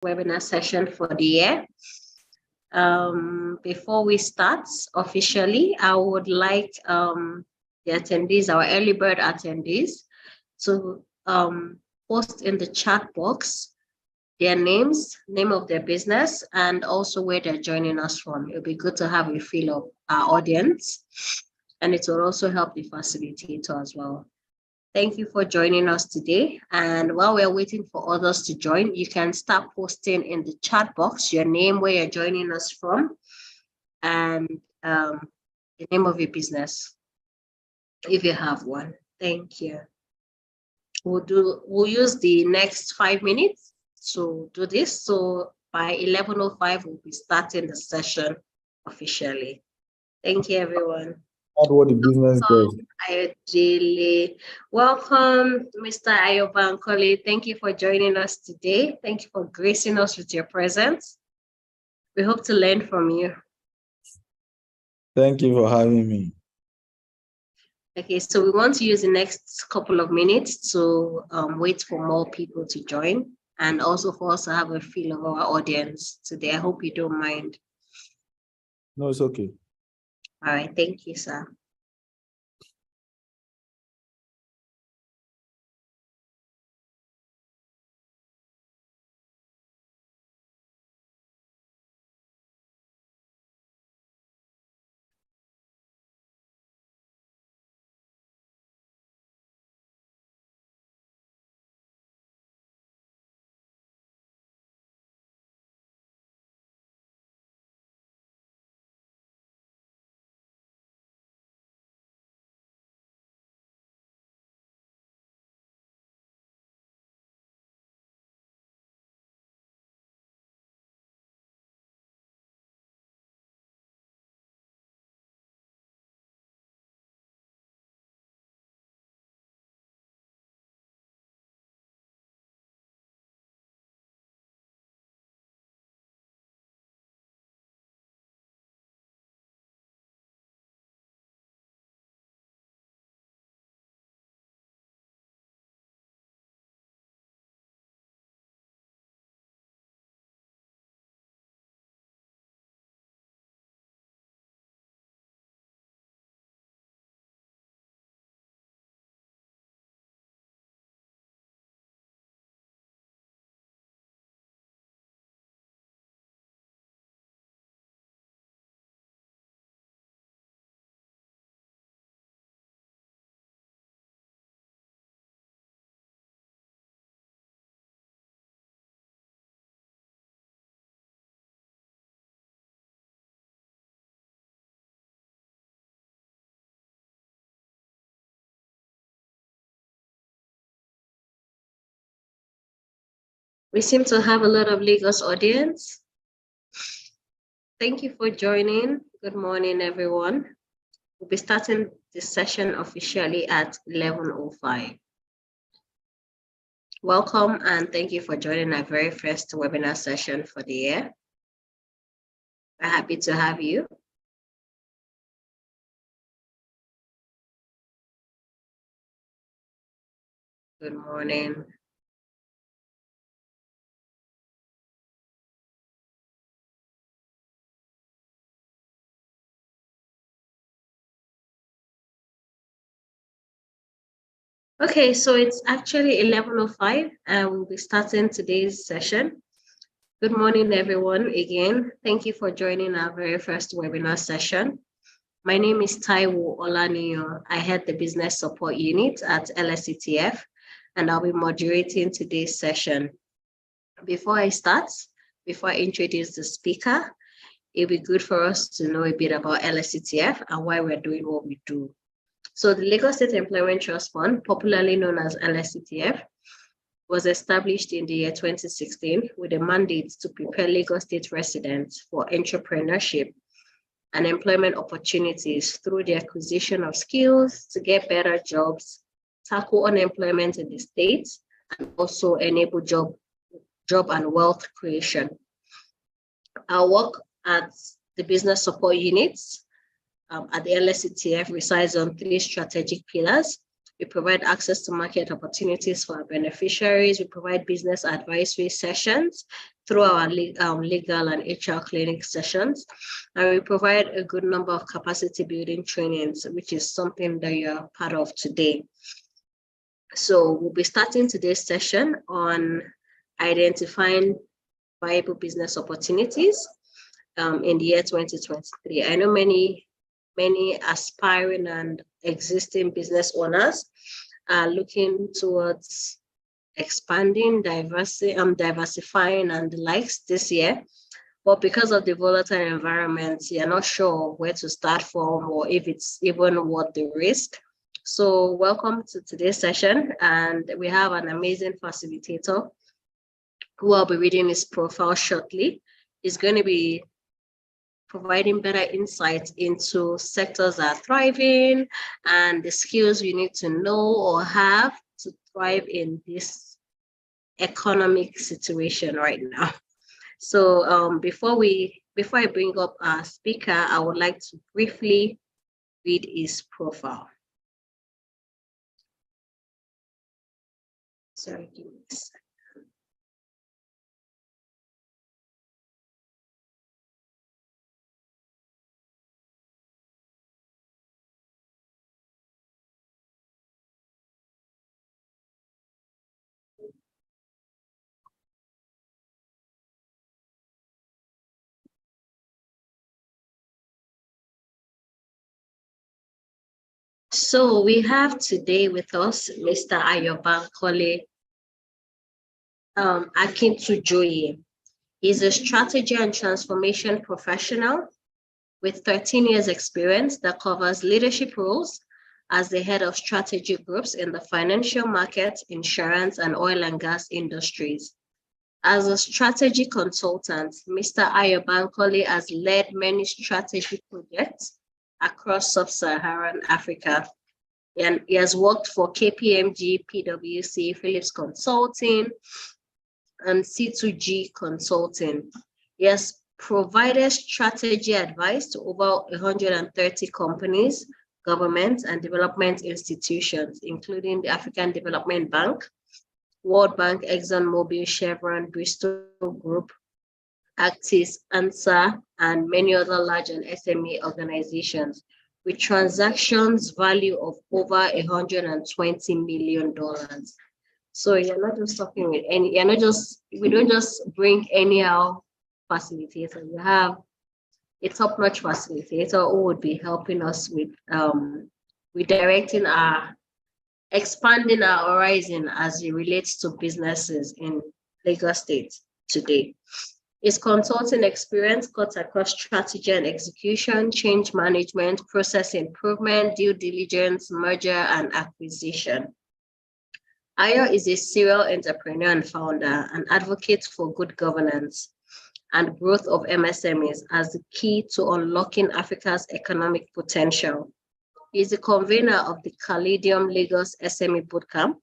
webinar session for the year. Before we start officially, I would like the attendees, our early bird attendees, to post in the chat box their names, name of their business, and also where they're joining us from. It'll be good to have a feel of our audience, and it will also help the facilitator as well. Thank you for joining us today. And while we're waiting for others to join, you can start posting in the chat box your name, where you're joining us from, and the name of your business, if you have one. Thank you. We'll use the next 5 minutes to do this. So by 11:05, we'll be starting the session officially. Thank you, everyone. What the business does. Welcome, Mr. Ayo-Bankole. Thank you for joining us today. Thank you for gracing us with your presence. We hope to learn from you. Thank you for having me. Okay, so we want to use the next couple of minutes to wait for more people to join, and also for us to have a feel of our audience today. I hope you don't mind. No, it's okay. All right, thank you, sir. We seem to have a lot of Lagos audience. Thank you for joining. Good morning, everyone. We'll be starting this session officially at 11:05. Welcome, and thank you for joining our very first webinar session for the year. We're happy to have you. Good morning. Okay, so it's actually 11:05, and we'll be starting today's session. Good morning, everyone. Again, thank you for joining our very first webinar session. My name is Taiwo Olaniyo. I head the Business Support Unit at LSETF, and I'll be moderating today's session. Before I introduce the speaker, it'd be good for us to know a bit about LSETF and why we're doing what we do. So the Lagos State Employment Trust Fund, popularly known as LSETF, was established in the year 2016 with a mandate to prepare Lagos State residents for entrepreneurship and employment opportunities through the acquisition of skills to get better jobs, tackle unemployment in the state, and also enable job and wealth creation. Our work at the Business Support Units at the LSETF resides on 3 strategic pillars. We provide access to market opportunities for our beneficiaries. We provide business advisory sessions through our legal and HR clinic sessions. And we provide a good number of capacity building trainings, which is something that you're part of today. So we'll be starting today's session on identifying viable business opportunities in the year 2023. I know many aspiring and existing business owners are looking towards expanding, diversifying and the likes this year. But because of the volatile environment, you're not sure where to start from or if it's even worth the risk. So welcome to today's session. And we have an amazing facilitator who will be reading his profile shortly. He's going to be providing better insight into sectors that are thriving and the skills you need to know or have to thrive in this economic situation right now. So before I bring up our speaker, I would like to briefly read his profile. Sorry, give me a second. So we have today with us Mr. Ayo-Bankole Akintujoye. He's a strategy and transformation professional with 13 years experience that covers leadership roles as the head of strategy groups in the financial market, insurance, and oil and gas industries. As a strategy consultant, Mr. Ayo-Bankole has led many strategy projects across sub-Saharan Africa. And he has worked for KPMG, PwC, Philips Consulting, and C2G Consulting. He has provided strategy advice to over 130 companies, governments, and development institutions, including the African Development Bank, World Bank, ExxonMobil, Chevron, Bristol Group, Actis, ANSA, and many other large and SME organizations with transactions value of over $120 million. So you're not just talking with any, we don't just bring anyhow facilitator. We have a top-notch facilitator who would be helping us with redirecting expanding our horizon as it relates to businesses in Lagos State today. His consulting experience cuts across strategy and execution, change management, process improvement, due diligence, merger, and acquisition. Ayo is a serial entrepreneur and founder, an advocate for good governance and growth of MSMEs as the key to unlocking Africa's economic potential. He is the convener of the Caladium Lagos SME Bootcamp,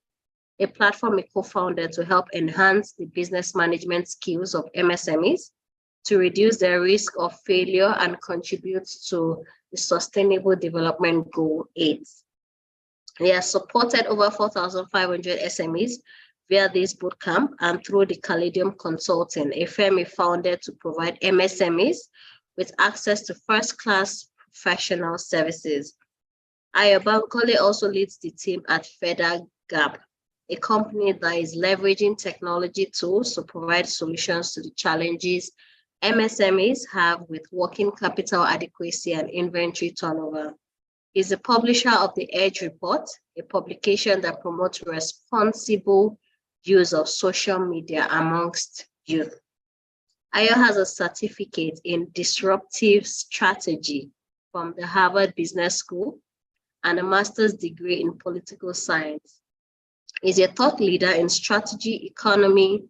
a platform he co-founded to help enhance the business management skills of MSMEs to reduce their risk of failure and contribute to the Sustainable Development Goal 8. He has supported over 4,500 SMEs via this bootcamp and through the Caladium Consulting, a firm he founded to provide MSMEs with access to first-class professional services. Ayo-Bankole also leads the team at FeatherGap, a company that is leveraging technology tools to provide solutions to the challenges MSMEs have with working capital adequacy and inventory turnover. He's the publisher of the Edge Report, a publication that promotes responsible use of social media amongst youth. Ayo has a certificate in disruptive strategy from the Harvard Business School and a master's degree in political science. He's a thought leader in strategy, economy,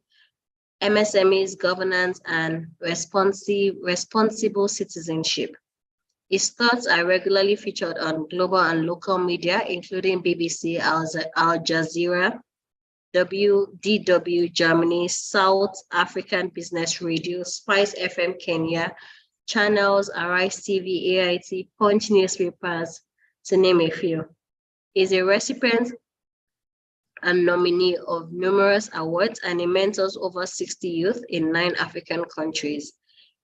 MSMEs, governance, and responsible citizenship. His thoughts are regularly featured on global and local media, including BBC, Al Jazeera, DW Germany, South African Business Radio, Spice FM Kenya, Channels, Arise TV, AIT, Punch newspapers, to name a few. is a recipient and nominee of numerous awards, and he mentors over 60 youth in 9 African countries,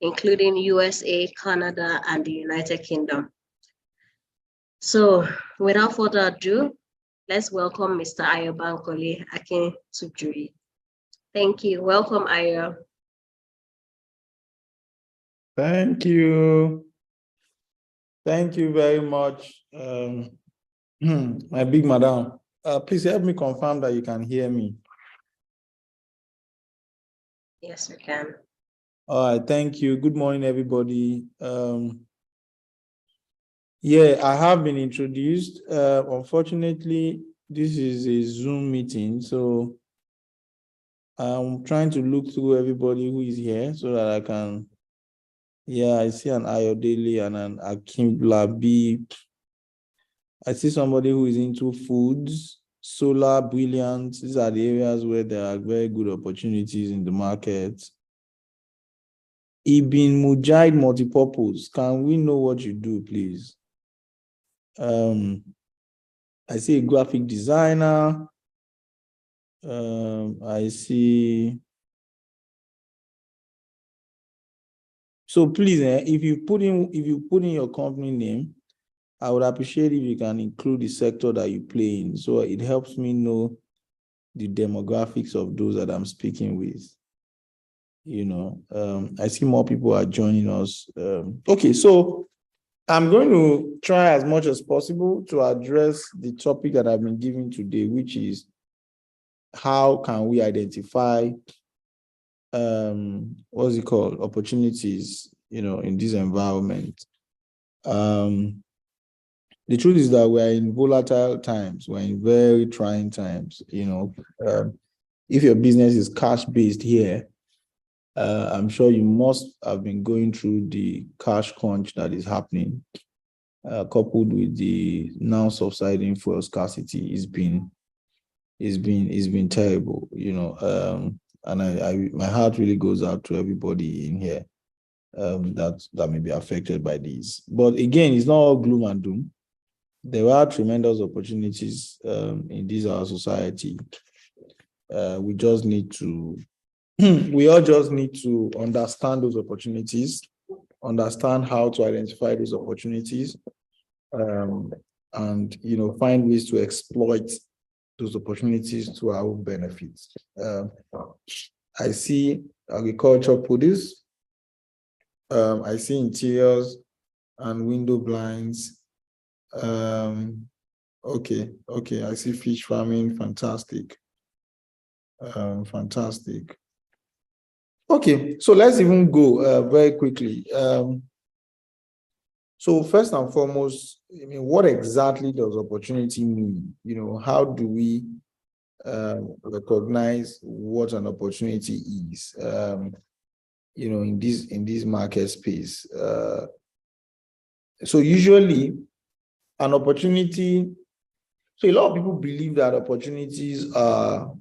including USA, Canada, and the United Kingdom. So without further ado, let's welcome Mr. Ayo-Bankole Akintujoye. Thank you. Welcome, Ayo. Thank you. Thank you very much, my big madam. Please help me confirm that you can hear me. Yes, we can. All right, thank you. Good morning, everybody. Yeah, I have been introduced. Unfortunately, this is a Zoom meeting, so I'm trying to look through everybody who is here so that I can. Yeah, I see an Ayodele and an Akintujoye. I see somebody who is into foods, solar, brilliant. These are the areas where there are very good opportunities in the market. Ibn Mujahid Multipurpose. Can we know what you do, please? I see a graphic designer. I see. So please, if you put in your company name, I would appreciate if you can include the sector that you play in, so it helps me know the demographics of those that I'm speaking with. You know, I see more people are joining us. Okay, so I'm going to try as much as possible to address the topic that I've been given today, which is how can we identify what's it called, opportunities, you know, in this environment. The truth is that we're in volatile times, we're in very trying times. You know, if your business is cash-based here, I'm sure you must have been going through the cash crunch that is happening, coupled with the now subsiding fuel scarcity. It's been terrible, you know. And my heart really goes out to everybody in here that may be affected by these. But again, it's not all gloom and doom. There are tremendous opportunities in this our society. We just need to, we all just need to understand those opportunities, understand how to identify those opportunities, and you know, find ways to exploit those opportunities to our own benefits. I see agriculture produce. I see interiors and window blinds. Okay, I see fish farming. Fantastic. Fantastic. Okay, so let's even go very quickly. So first and foremost, I mean, what exactly does opportunity mean? You know, how do we recognize what an opportunity is? You know, in this market space. So usually, an opportunity. So a lot of people believe that opportunities are.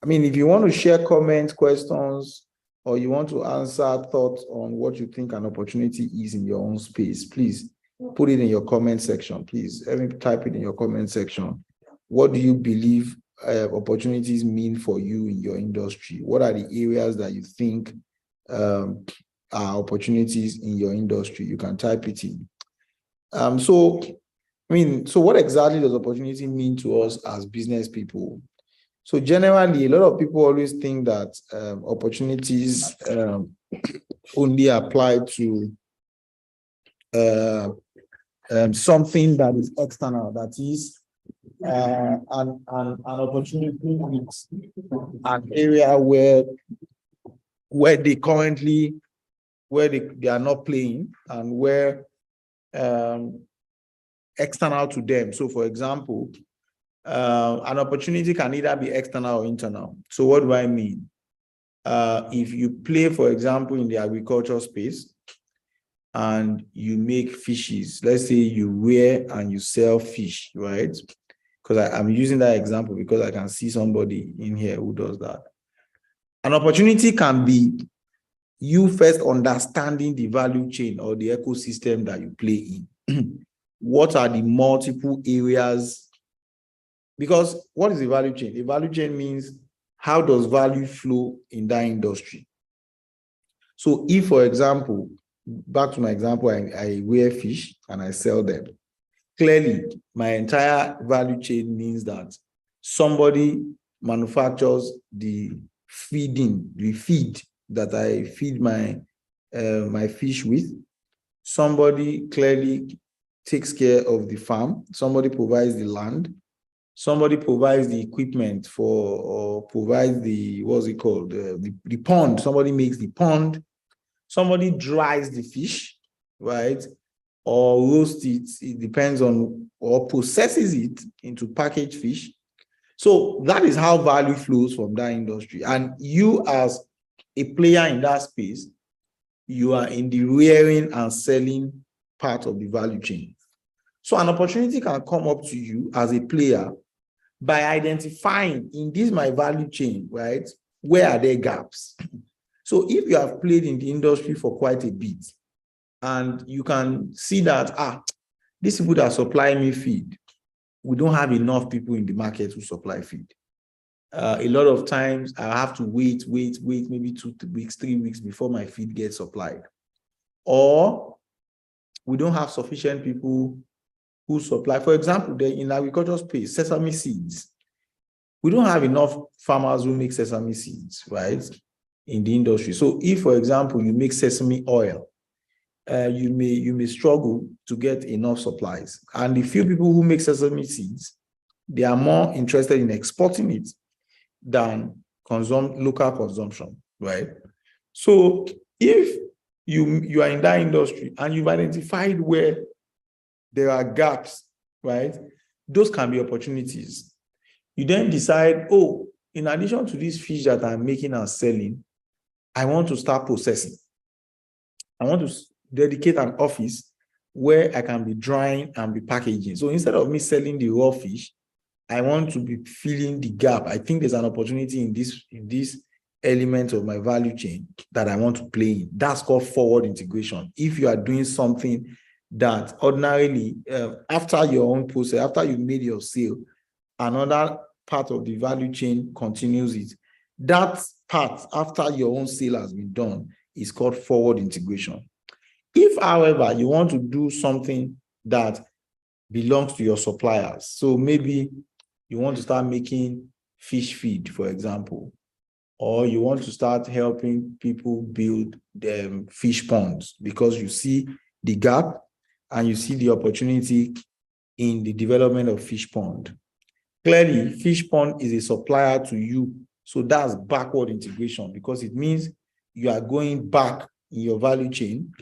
I mean, if you want to share comments, questions, or you want to answer thoughts on what you think an opportunity is in your own space, please put it in your comment section. Please, let me type it in your comment section. What do you believe opportunities mean for you in your industry? What are the areas that you think are opportunities in your industry? You can type it in. So what exactly does opportunity mean to us as business people? So generally, a lot of people always think that opportunities only apply to something that is external, that is an opportunity is an area where they currently, where they are not playing, and where external to them. So for example, an opportunity can either be external or internal. So what do I mean? If you play, for example, in the agriculture space and you make fishes, let's say you rear and you sell fish, right? Because I'm using that example because I can see somebody in here who does that. An opportunity can be you first understanding the value chain or the ecosystem that you play in. what are the multiple areas? Because what is a value chain? A value chain means how does value flow in that industry? So if, for example, back to my example, I wear fish and I sell them. Clearly, my entire value chain means that somebody manufactures the feed that I feed my fish with. Somebody clearly takes care of the farm. Somebody provides the land. Somebody provides the equipment or provides the, what's it called? The pond. Somebody makes the pond. Somebody dries the fish, right? Or roast it. It depends on, or processes it into packaged fish. So that is how value flows from that industry. And you, as a player in that space, you are in the rearing and selling part of the value chain. So an opportunity can come up to you as a player by identifying in this my value chain, right? Where are there gaps? So if you have played in the industry for quite a bit and you can see that, these people that supply me feed, we don't have enough people in the market who supply feed. A lot of times I have to wait, maybe 2 weeks, 3 weeks before my feed gets supplied. Or we don't have sufficient people who supply. For example, in agricultural space, sesame seeds. We don't have enough farmers who make sesame seeds, right, in the industry. So if, for example, you make sesame oil, you may struggle to get enough supplies. And the few people who make sesame seeds, they are more interested in exporting it than local consumption, right? So if you are in that industry and you've identified where there are gaps, right, those can be opportunities. You then decide, in addition to these fish that I'm making and selling, I want to start processing. I want to dedicate an office where I can be drying and be packaging. So instead of me selling the raw fish, I want to be filling the gap. I think there's an opportunity in this element of my value chain that I want to play in. That's called forward integration. If you are doing something that ordinarily, after your own process, after you've made your sale, another part of the value chain continues it. That part, after your own sale has been done, is called forward integration. If, however, you want to do something that belongs to your suppliers, so maybe you want to start making fish feed, for example, or you want to start helping people build fish ponds because you see the gap and you see the opportunity in the development of fish pond. Clearly, fish pond is a supplier to you. So that's backward integration because it means you are going back in your value chain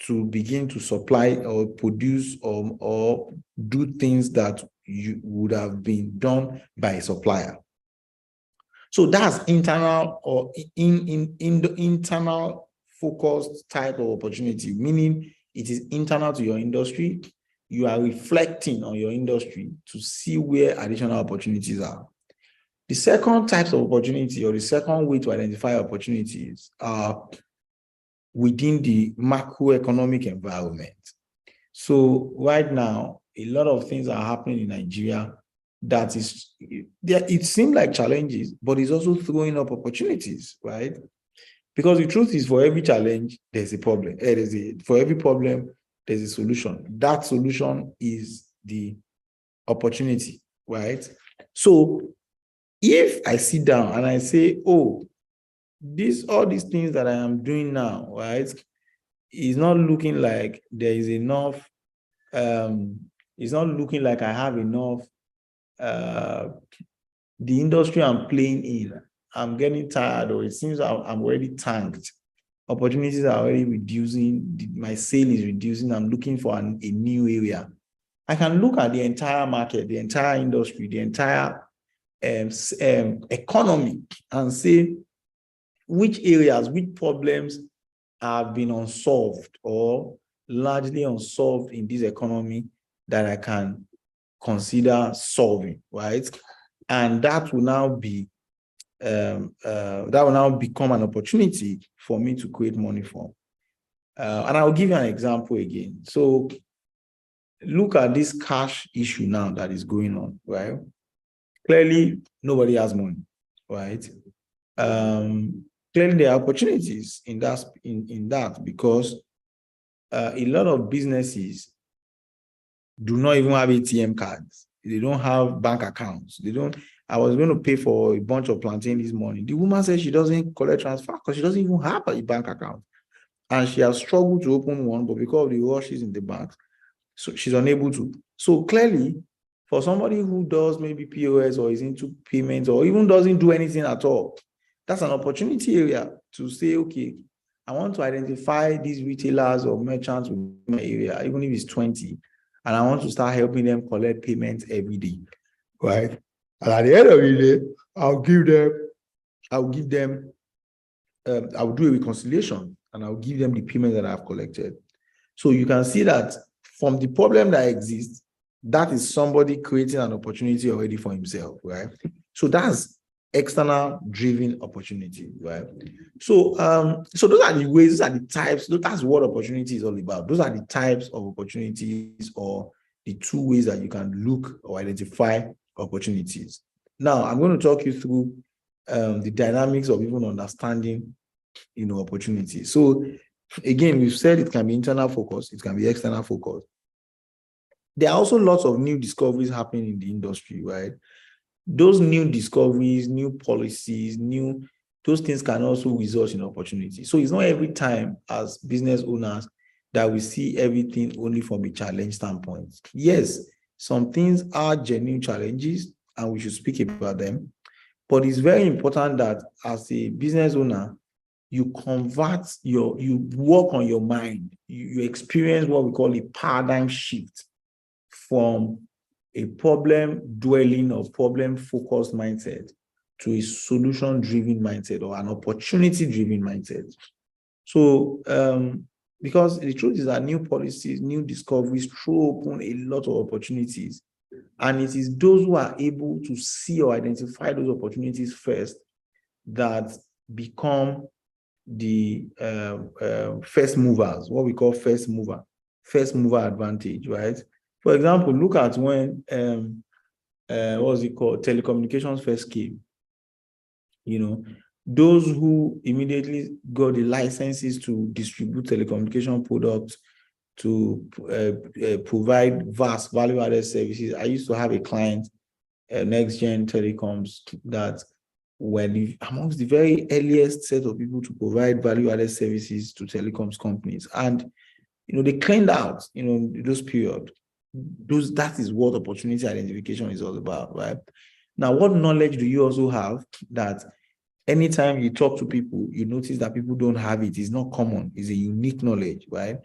to begin to supply or produce or do things that you would have been done by a supplier. So that's internal or in the internal focused type of opportunity, meaning it is internal to your industry. You are reflecting on your industry to see where additional opportunities are. The second type of opportunity or the second way to identify opportunities are within the macroeconomic environment. So right now, a lot of things are happening in Nigeria that is, it seems like challenges, but it's also throwing up opportunities, right? Because the truth is, for every challenge, there's a problem. For every problem, there's a solution. That solution is the opportunity, right? So if I sit down and I say, all these things that I am doing now, right, is not looking like there is enough, it's not looking like I have enough, the industry I'm playing in, I'm getting tired, or it seems I'm already tanked. Opportunities are already reducing, my sale is reducing, I'm looking for a new area. I can look at the entire market, the entire industry, the entire economy and say which areas, which problems have been unsolved or largely unsolved in this economy that I can consider solving, right? And that will now be become an opportunity for me to create money from. And I'll give you an example again. So look at this cash issue now that is going on, right? Clearly, nobody has money, right? Clearly, there are opportunities in that because a lot of businesses do not even have ATM cards. They don't have bank accounts. They don't. I was going to pay for a bunch of plantain this morning. The woman said she doesn't collect transfer because she doesn't even have a bank account. And she has struggled to open one, but because of the rushes in the bank, so she's unable to. So clearly, for somebody who does maybe POS or is into payments or even doesn't do anything at all, that's an opportunity area to say, okay, I want to identify these retailers or merchants in my area, even if it's 20, and I want to start helping them collect payments every day, right? And at the end of the day, I'll do a reconciliation and I'll give them the payment that I've collected. So you can see that from the problem that exists, that is somebody creating an opportunity already for himself, right? So that's external driven opportunity, right? So those are the ways, those are the types, that's what opportunity is all about. Those are the types of opportunities or the two ways that you can look or identify opportunities. Now, I'm going to talk you through the dynamics of even understanding, opportunities. So again, we've said it can be internal focus, it can be external focus. There are also lots of new discoveries happening in the industry, right? Those new discoveries, new policies, those things can also result in opportunity. So it's not every time as business owners that we see everything only from a challenge standpoint. Yes, some things are genuine challenges and we should speak about them. But it's very important that as a business owner, you work on your mind. You experience what we call a paradigm shift from a problem-dwelling or problem-focused mindset to a solution-driven mindset or an opportunity-driven mindset. So, because the truth is that new policies, new discoveries throw open a lot of opportunities. And it is those who are able to see or identify those opportunities first that become the first movers, what we call first mover advantage, right? For example, look at when telecommunications first came. Those who immediately got the licenses to distribute telecommunication products to provide vast value-added services. I used to have a client, Next Gen Telecoms, that were amongst the very earliest set of people to provide value-added services to telecoms companies. And, they cleaned out, those period. That is what opportunity identification is all about, right? Now, what knowledge do you also have that anytime you talk to people, you notice that people don't have it? It's not common. It's a unique knowledge, right?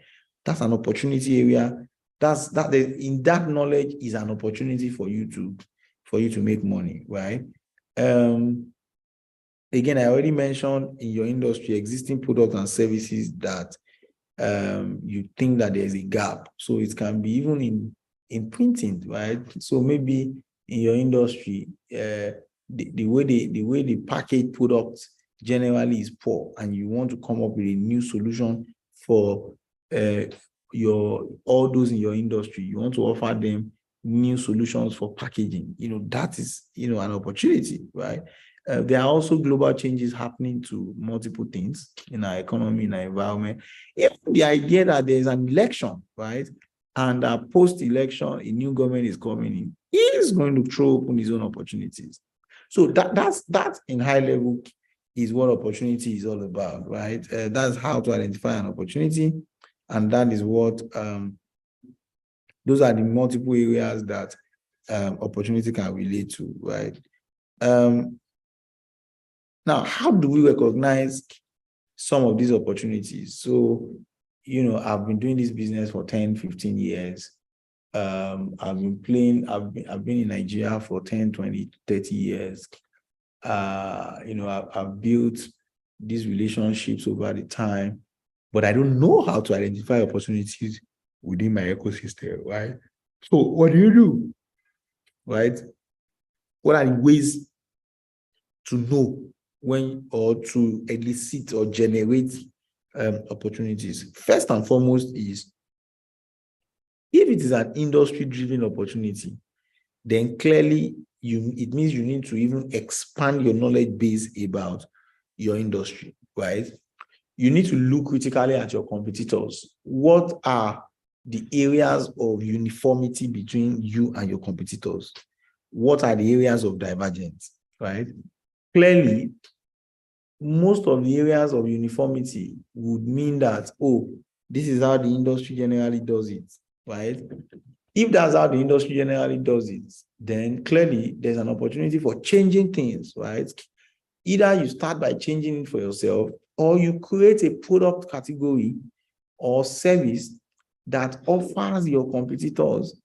That's an opportunity area. In that knowledge is an opportunity for you to make money, right? Again, I already mentioned in your industry existing products and services that you think that there's a gap. So it can be even in printing, right? So maybe in your industry, the way they package products generally is poor, and you want to come up with a new solution for all those in your industry. You want to offer them new solutions for packaging. That is an opportunity, right? There are also global changes happening to multiple things in our economy, in our environment. Even the idea that there's an election, right? And post-election, a new government is coming in, is going to throw open its own opportunities. So that in high level is what opportunity is all about, right? That's how to identify an opportunity. And that is what, those are the multiple areas that opportunity can relate to, right? Now, how do we recognize some of these opportunities? So, I've been doing this business for 10, 15 years. I've been in Nigeria for 10, 20, 30 years. I've built these relationships over the time, but I don't know how to identify opportunities within my ecosystem, right? So what do you do, right? What are the ways to know when or to elicit or generate opportunities? First and foremost is If it is an industry-driven opportunity, then clearly it means you need to even expand your knowledge base about your industry, right? You need to look critically at your competitors. What are the areas of uniformity between you and your competitors? What are the areas of divergence, right? Clearly, most of the areas of uniformity would mean that, oh, this is how the industry generally does it, right? If that's how the industry generally does it, then clearly there's an opportunity for changing things, right? Either you start by changing it for yourself, or you create a product category or service that offers your competitors,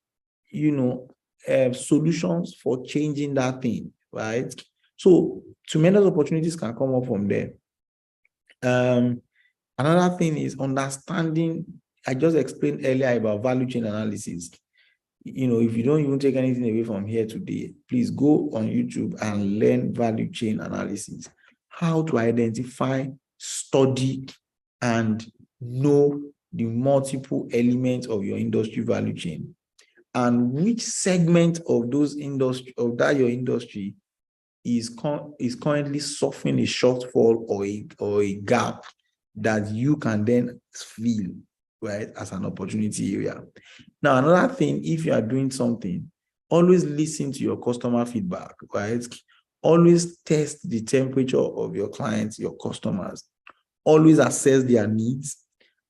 solutions for changing that thing, right? So tremendous opportunities can come up from there. Another thing is understanding. I just explained earlier about value chain analysis. If you don't even take anything away from here today, please go on YouTube and learn value chain analysis, how to identify, study, and know the multiple elements of your industry value chain, and which segment of your industry is currently suffering a shortfall or a gap that you can then fill, right, as an opportunity area. Now, another thing, if you are doing something, always listen to your customer feedback, right? Always test the temperature of your clients, your customers. Always assess their needs,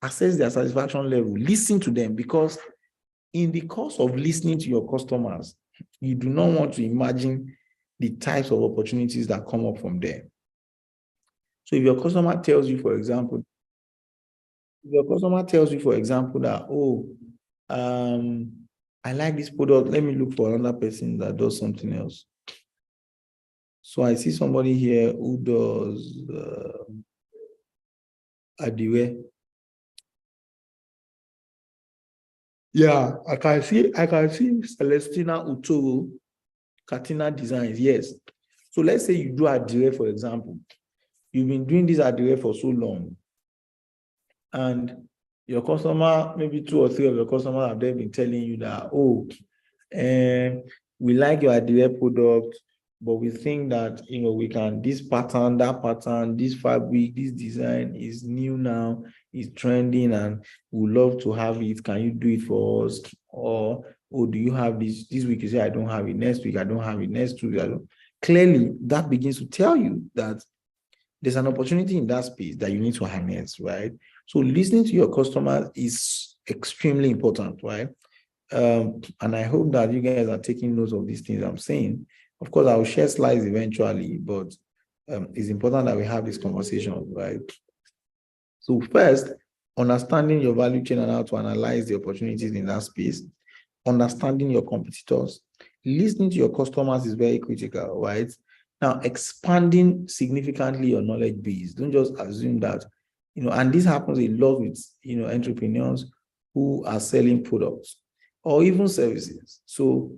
assess their satisfaction level, listen to them, because in the course of listening to your customers, you do not want to imagine the types of opportunities that come up from there. So if your customer tells you, for example, that, oh, I like this product, let me look for another person that does something else. So I see somebody here who does Adiwe. Yeah, I can see Celestina Utoro, Katina Designs, yes. So let's say you do Adiwe, for example. You've been doing this Adiwe for so long, and your customer, maybe 2 or 3 of your customers have then been telling you that, oh, we like your Adiwe product, but we think that, we can, this pattern, that pattern, this fabric, this design is new now, is trending, and we love to have it. Can you do it for us? Or, oh, do you have this week? You say, I don't have it. Next week, I don't have it. Next week, I don't. Clearly, that begins to tell you that there's an opportunity in that space that you need to harness, right? So listening to your customers is extremely important, right? And I hope that you guys are taking notes of these things I'm saying. Of course, I will share slides eventually, but it's important that we have this conversation, right? So first, understanding your value chain and how to analyze the opportunities in that space, understanding your competitors, listening to your customers is very critical, right? Now, expanding significantly your knowledge base. Don't just assume that, and this happens a lot with, entrepreneurs who are selling products or even services. So,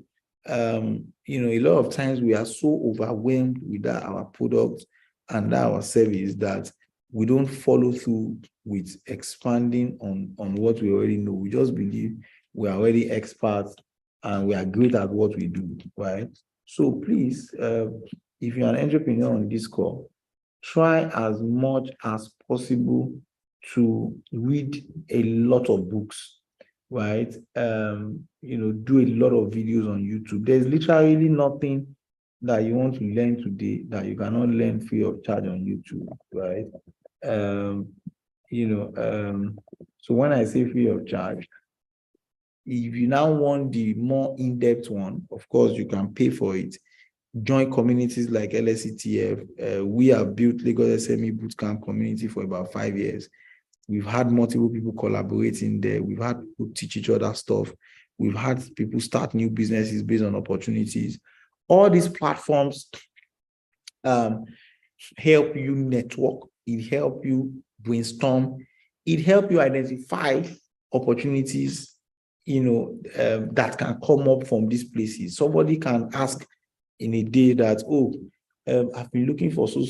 a lot of times we are so overwhelmed with our product and our service that we don't follow through with expanding on what we already know. We just believe we are already experts and we are great at what we do, right? So please, if you're an entrepreneur on this call, try as much as possible to read a lot of books, right? Do a lot of videos on YouTube. There's literally nothing that you want to learn today that you cannot learn free of charge on YouTube, right? So when I say free of charge, if you now want the more in-depth one, of course, you can pay for it. Join communities like LSETF. We have built Lagos SME Bootcamp community for about 5 years. We've had multiple people collaborating there. We've had people teach each other stuff. We've had people start new businesses based on opportunities. All these platforms help you network. It helps you brainstorm. It helps you identify opportunities, that can come up from these places. Somebody can ask in a day that, oh, I've been looking for so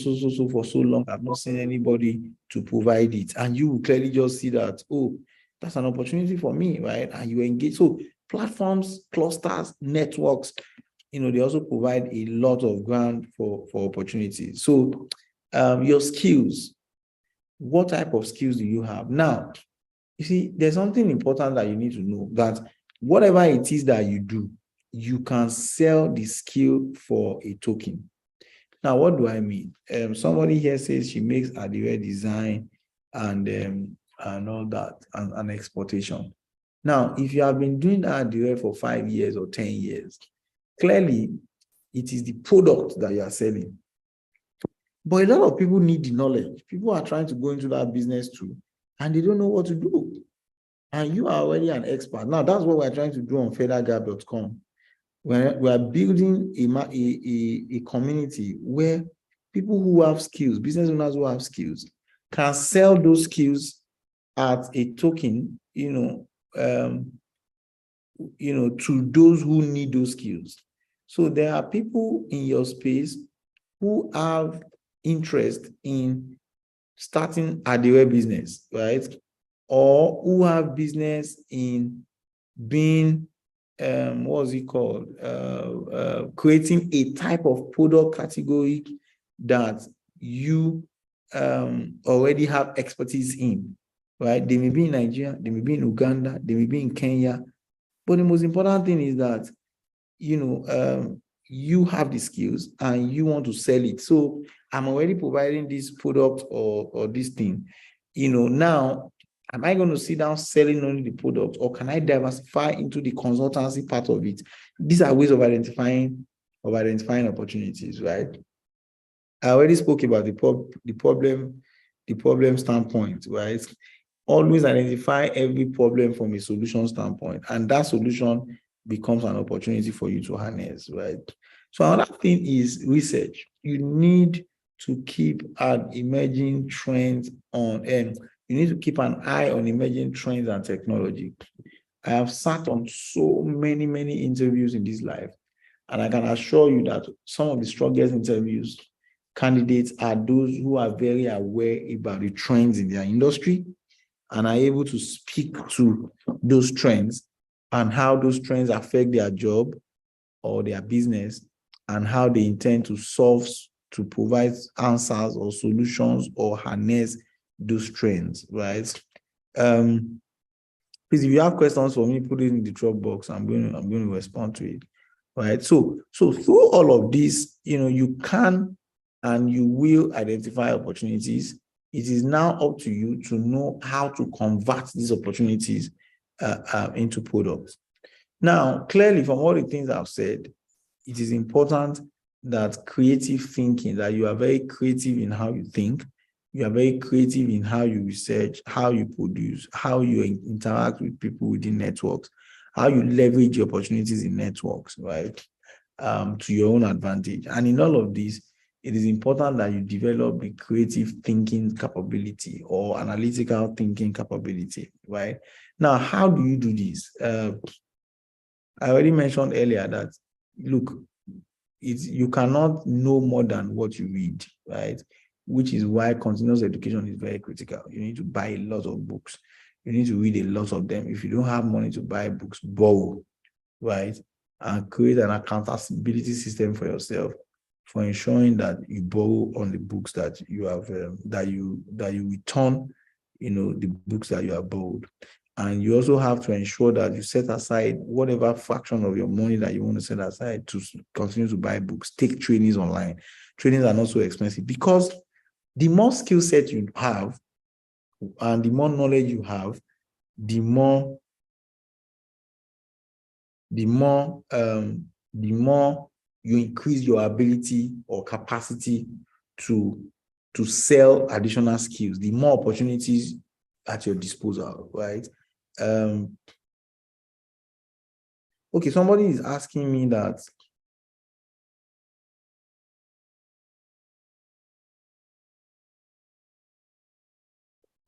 for so long. I've not seen anybody to provide it. And you will clearly just see that, oh, that's an opportunity for me, right? And you engage. So platforms, clusters, networks, they also provide a lot of ground for opportunities. So your skills, what type of skills do you have? Now, you see, there's something important that you need to know, that whatever it is that you do, you can sell the skill for a token. Now, what do I mean? Somebody here says she makes hardware design and all that, and exportation. Now, if you have been doing hardware for 5 years or 10 years, clearly it is the product that you are selling. But a lot of people need the knowledge. People are trying to go into that business too, and they don't know what to do. And you are already an expert. Now, that's what we're trying to do on feathergap.com. We're building a community where people who have skills, business owners who have skills, can sell those skills at a token, to those who need those skills. So there are people in your space who have interest in starting a hardware business, right? Or who have business in being what's it called? Creating a type of product category that you already have expertise in, right? They may be in Nigeria, they may be in Uganda, they may be in Kenya, but the most important thing is that you have the skills and you want to sell it. So I'm already providing this product or this thing. Now, am I going to sit down selling only the product, or can I diversify into the consultancy part of it? These are ways of identifying opportunities, right? I already spoke about the problem standpoint, right? Always identify every problem from a solution standpoint, and that solution becomes an opportunity for you to harness, right? So another thing is research. You need to keep an emerging trends on, and you need to keep an eye on emerging trends and technology. I have sat on so many interviews in this life, and I can assure you that some of the strongest interviews candidates are those who are very aware about the trends in their industry and are able to speak to those trends and how those trends affect their job or their business, and how they intend to provide answers or solutions or harness those trends, right? Please, if you have questions for me, put it in the drop box. I'm going to respond to it, right? So through all of this, you can and you will identify opportunities. It is now up to you to know how to convert these opportunities into products. Now, clearly, from all the things I've said, it is important that creative thinking, that you are very creative in how you think, you are very creative in how you research, how you produce, how you interact with people within networks, how you leverage your opportunities in networks, right, to your own advantage. And in all of this, it is important that you develop the creative thinking capability or analytical thinking capability, right? Now, how do you do this? I already mentioned earlier that, look, you cannot know more than what you read, right? Which is why continuous education is very critical. You need to buy a lot of books. You need to read a lot of them. If you don't have money to buy books, borrow, right? And create an accountability system for yourself for ensuring that you borrow on the books that you have, that you return, the books that you have borrowed. And you also have to ensure that you set aside whatever fraction of your money that you want to set aside to continue to buy books. Take trainings online. Trainings are not so expensive, because the more skill set you have and the more knowledge you have, the more you increase your ability or capacity to sell additional skills, the more opportunities at your disposal, right? Okay, somebody is asking me that,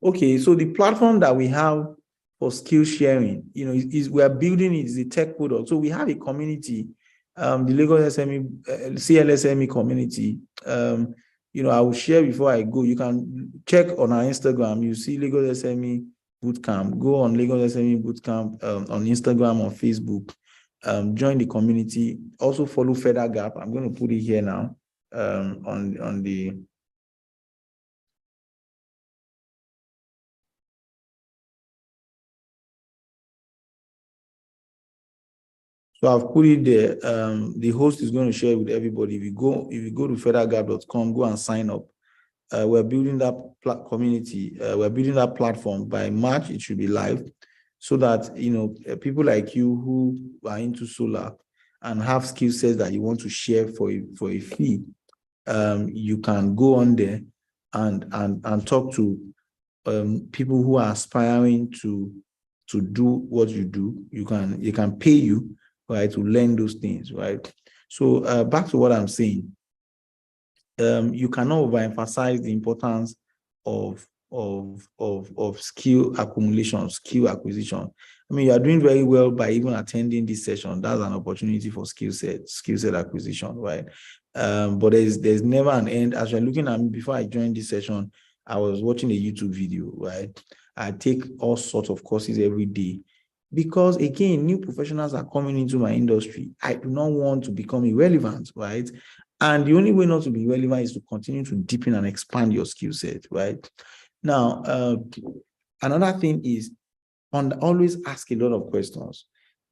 okay, so the platform that we have for skill sharing, is we are building it, is a tech product. So we have a community, the Lagos SME, CLSME community. I will share before I go. You can check on our Instagram. You see Lagos SME Bootcamp. Go on Lagos SME Bootcamp on Instagram or Facebook. Join the community. Also follow Feather Gap. I'm going to put it here now on the. So I've put it there. The host is going to share with everybody. If you go to feathergap.com, go and sign up. We're building that community. We're building that platform. By March, it should be live, so that people like you who are into solar and have skill sets that you want to share for a fee, you can go on there and talk to people who are aspiring to do what you do. You can pay you, right, to learn those things, right? So back to what I'm saying. You cannot overemphasize the importance of skill accumulation, skill acquisition. I mean, you are doing very well by even attending this session. That's an opportunity for skill set acquisition, right? But there's never an end. As you're looking at me, before I joined this session, I was watching a YouTube video, right? I take all sorts of courses every day, because again, new professionals are coming into my industry. I do not want to become irrelevant, right? And the only way not to be relevant is to continue to deepen and expand your skill set, right? Now, another thing is always ask a lot of questions.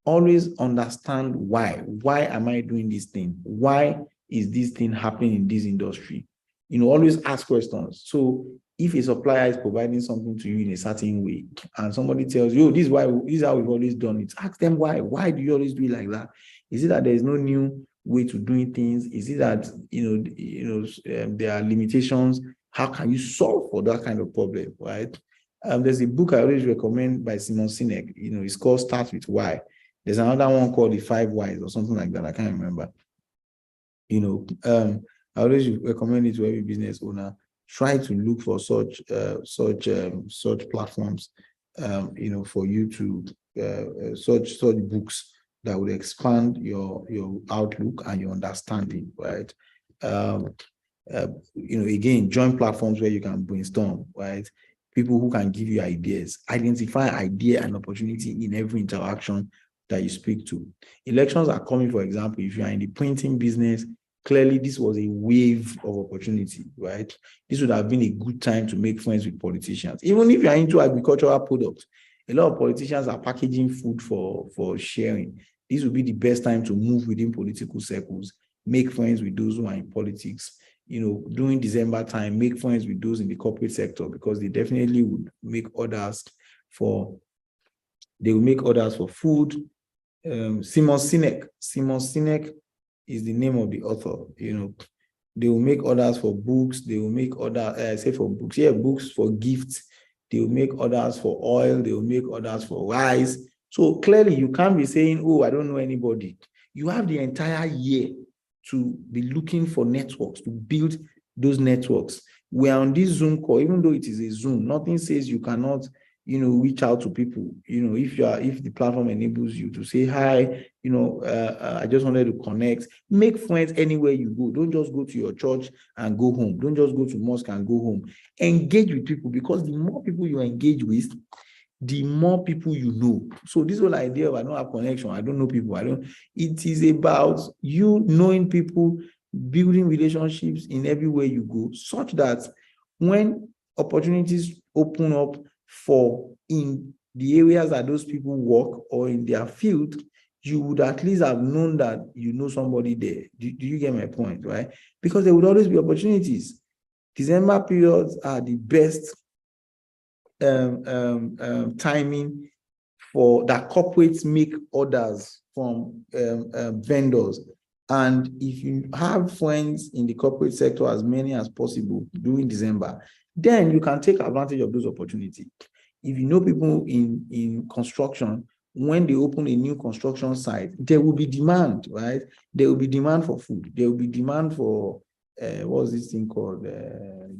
Always understand why. Why am I doing this thing? Why is this thing happening in this industry? Always ask questions. So if a supplier is providing something to you in a certain way, and somebody tells you, this is how we've always done it, ask them why. Why do you always do it like that? Is it that there is no new way to doing things? Is it that there are limitations? How can you solve for that kind of problem, right? There's a book I always recommend by Simon Sinek. It's called Start With Why. There's another one called The 5 Whys or something like that. I can't remember. I always recommend it to every business owner. Try to look for such platforms, for you to such books that would expand your outlook and your understanding, right? Again, join platforms where you can brainstorm, right? People who can give you ideas. Identify idea and opportunity in every interaction that you speak to. Elections are coming, for example. If you are in the printing business, clearly this was a wave of opportunity, right? This would have been a good time to make friends with politicians. Even if you are into agricultural products, a lot of politicians are packaging food for sharing. This would be the best time to move within political circles, make friends with those who are in politics. During December time, make friends with those in the corporate sector, because they definitely would make orders for food. Simon Sinek is the name of the author. They will make orders for books. They will make orders, for books. Yeah, books, for gifts. They will make orders for oil. They will make orders for rice. So clearly, you can't be saying, "Oh, I don't know anybody." You have the entire year to be looking for networks, to build those networks. We are on this Zoom call, even though it is a Zoom, nothing says you cannot, reach out to people. If the platform enables you to say, hi, I just wanted to connect, make friends anywhere you go. Don't just go to your church and go home. Don't just go to mosque and go home. Engage with people, because the more people you engage with, the more people you know. So this whole idea of I don't have connection, I don't know people, it is about you knowing people, building relationships in everywhere you go, such that when opportunities open up for in the areas that those people work or in their field, you would at least have known that you know somebody there. Do you get my point, right? Because there would always be opportunities. December periods are the best timing for that corporates make orders from vendors. And if you have friends in the corporate sector, as many as possible during December, then you can take advantage of those opportunities. If you know people in construction, when they open a new construction site, there will be demand, right? There will be demand for food. There will be demand for what's this thing called?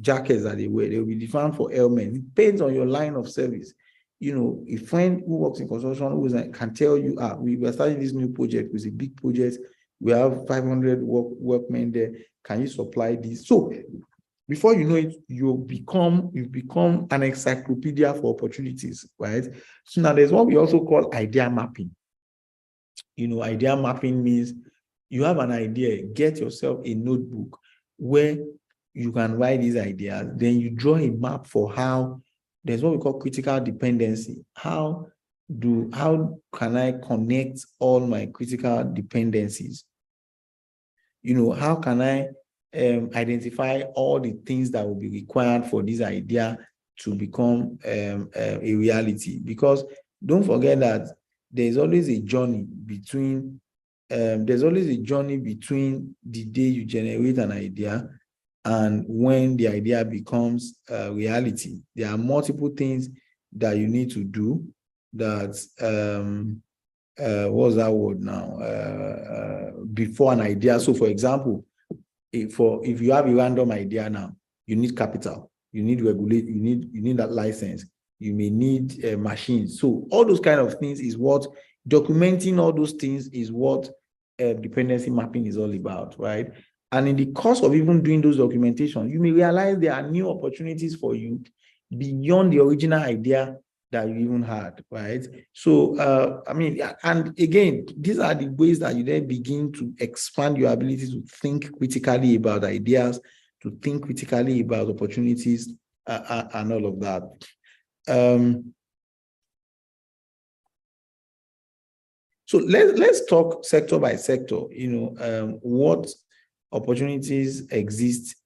Jackets that they wear. There will be demand for helmets. It depends on your line of service. A friend who works in construction can tell you, we are starting this new project. It's a big project. We have 500 workmen there. Can you supply this? So before you know it, you've become an encyclopedia for opportunities, right? So now there's what we also call idea mapping. Idea mapping means you have an idea, get yourself a notebook where you can write these ideas, then you draw a map for how, there's what we call critical dependency. How can I connect all my critical dependencies? How can I identify all the things that will be required for this idea to become a reality? Because don't forget that there's always a journey between the day you generate an idea and when the idea becomes reality. There are multiple things that you need to do that what's that word now? Before an idea. So, for example, if you have a random idea now, you need capital, you need you need that license, you may need machines. So, all those kind of things is what documenting all those things is what dependency mapping is all about, right? And in the course of even doing those documentation, you may realize there are new opportunities for you beyond the original idea that you even had, right? So, and again, these are the ways that you then begin to expand your ability to think critically about ideas, to think critically about opportunities, and all of that. So let's talk sector by sector, what opportunities exist,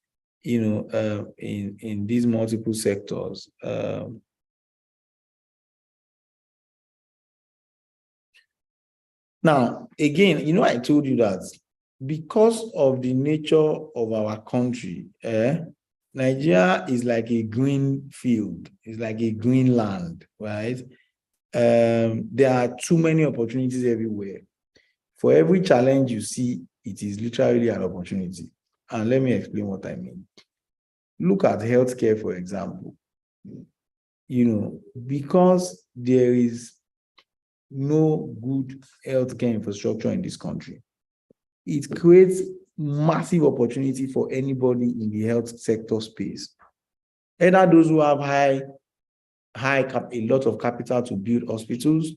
in these multiple sectors. Now, again, I told you that because of the nature of our country, Nigeria is like a green field, it's like a green land, right? There are too many opportunities everywhere. For every challenge you see, it is literally an opportunity. And let me explain what I mean. Look at healthcare, for example. Because there is no good healthcare infrastructure in this country, it creates massive opportunity for anybody in the health sector space. Either those who have a lot of capital to build hospitals,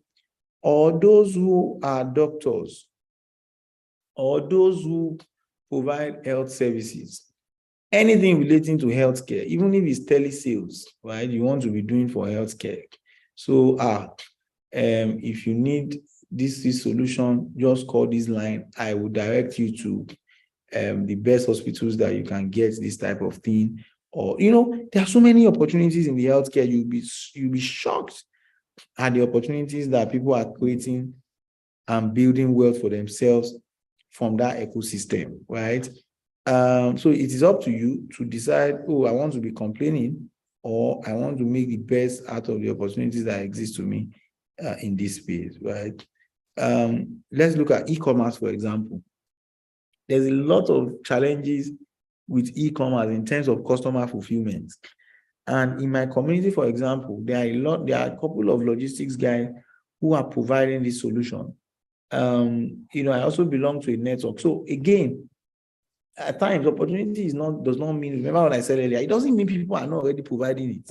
or those who are doctors, or those who provide health services. Anything relating to healthcare, even if it's telesales, right? You want to be doing for healthcare. So, if you need this solution, just call this line. I will direct you to the best hospitals that you can get this type of thing. Or, there are so many opportunities in the healthcare. You'll be shocked at the opportunities that people are creating and building wealth for themselves from that ecosystem, right? So it is up to you to decide, I want to be complaining, or I want to make the best out of the opportunities that exist to me in this space, right? Let's look at e-commerce, for example. There's a lot of challenges with e-commerce in terms of customer fulfillment. And in my community, for example, there are a couple of logistics guys who are providing this solution. I also belong to a network. So again, at times, opportunity does not mean, remember what I said earlier, it doesn't mean people are not already providing it.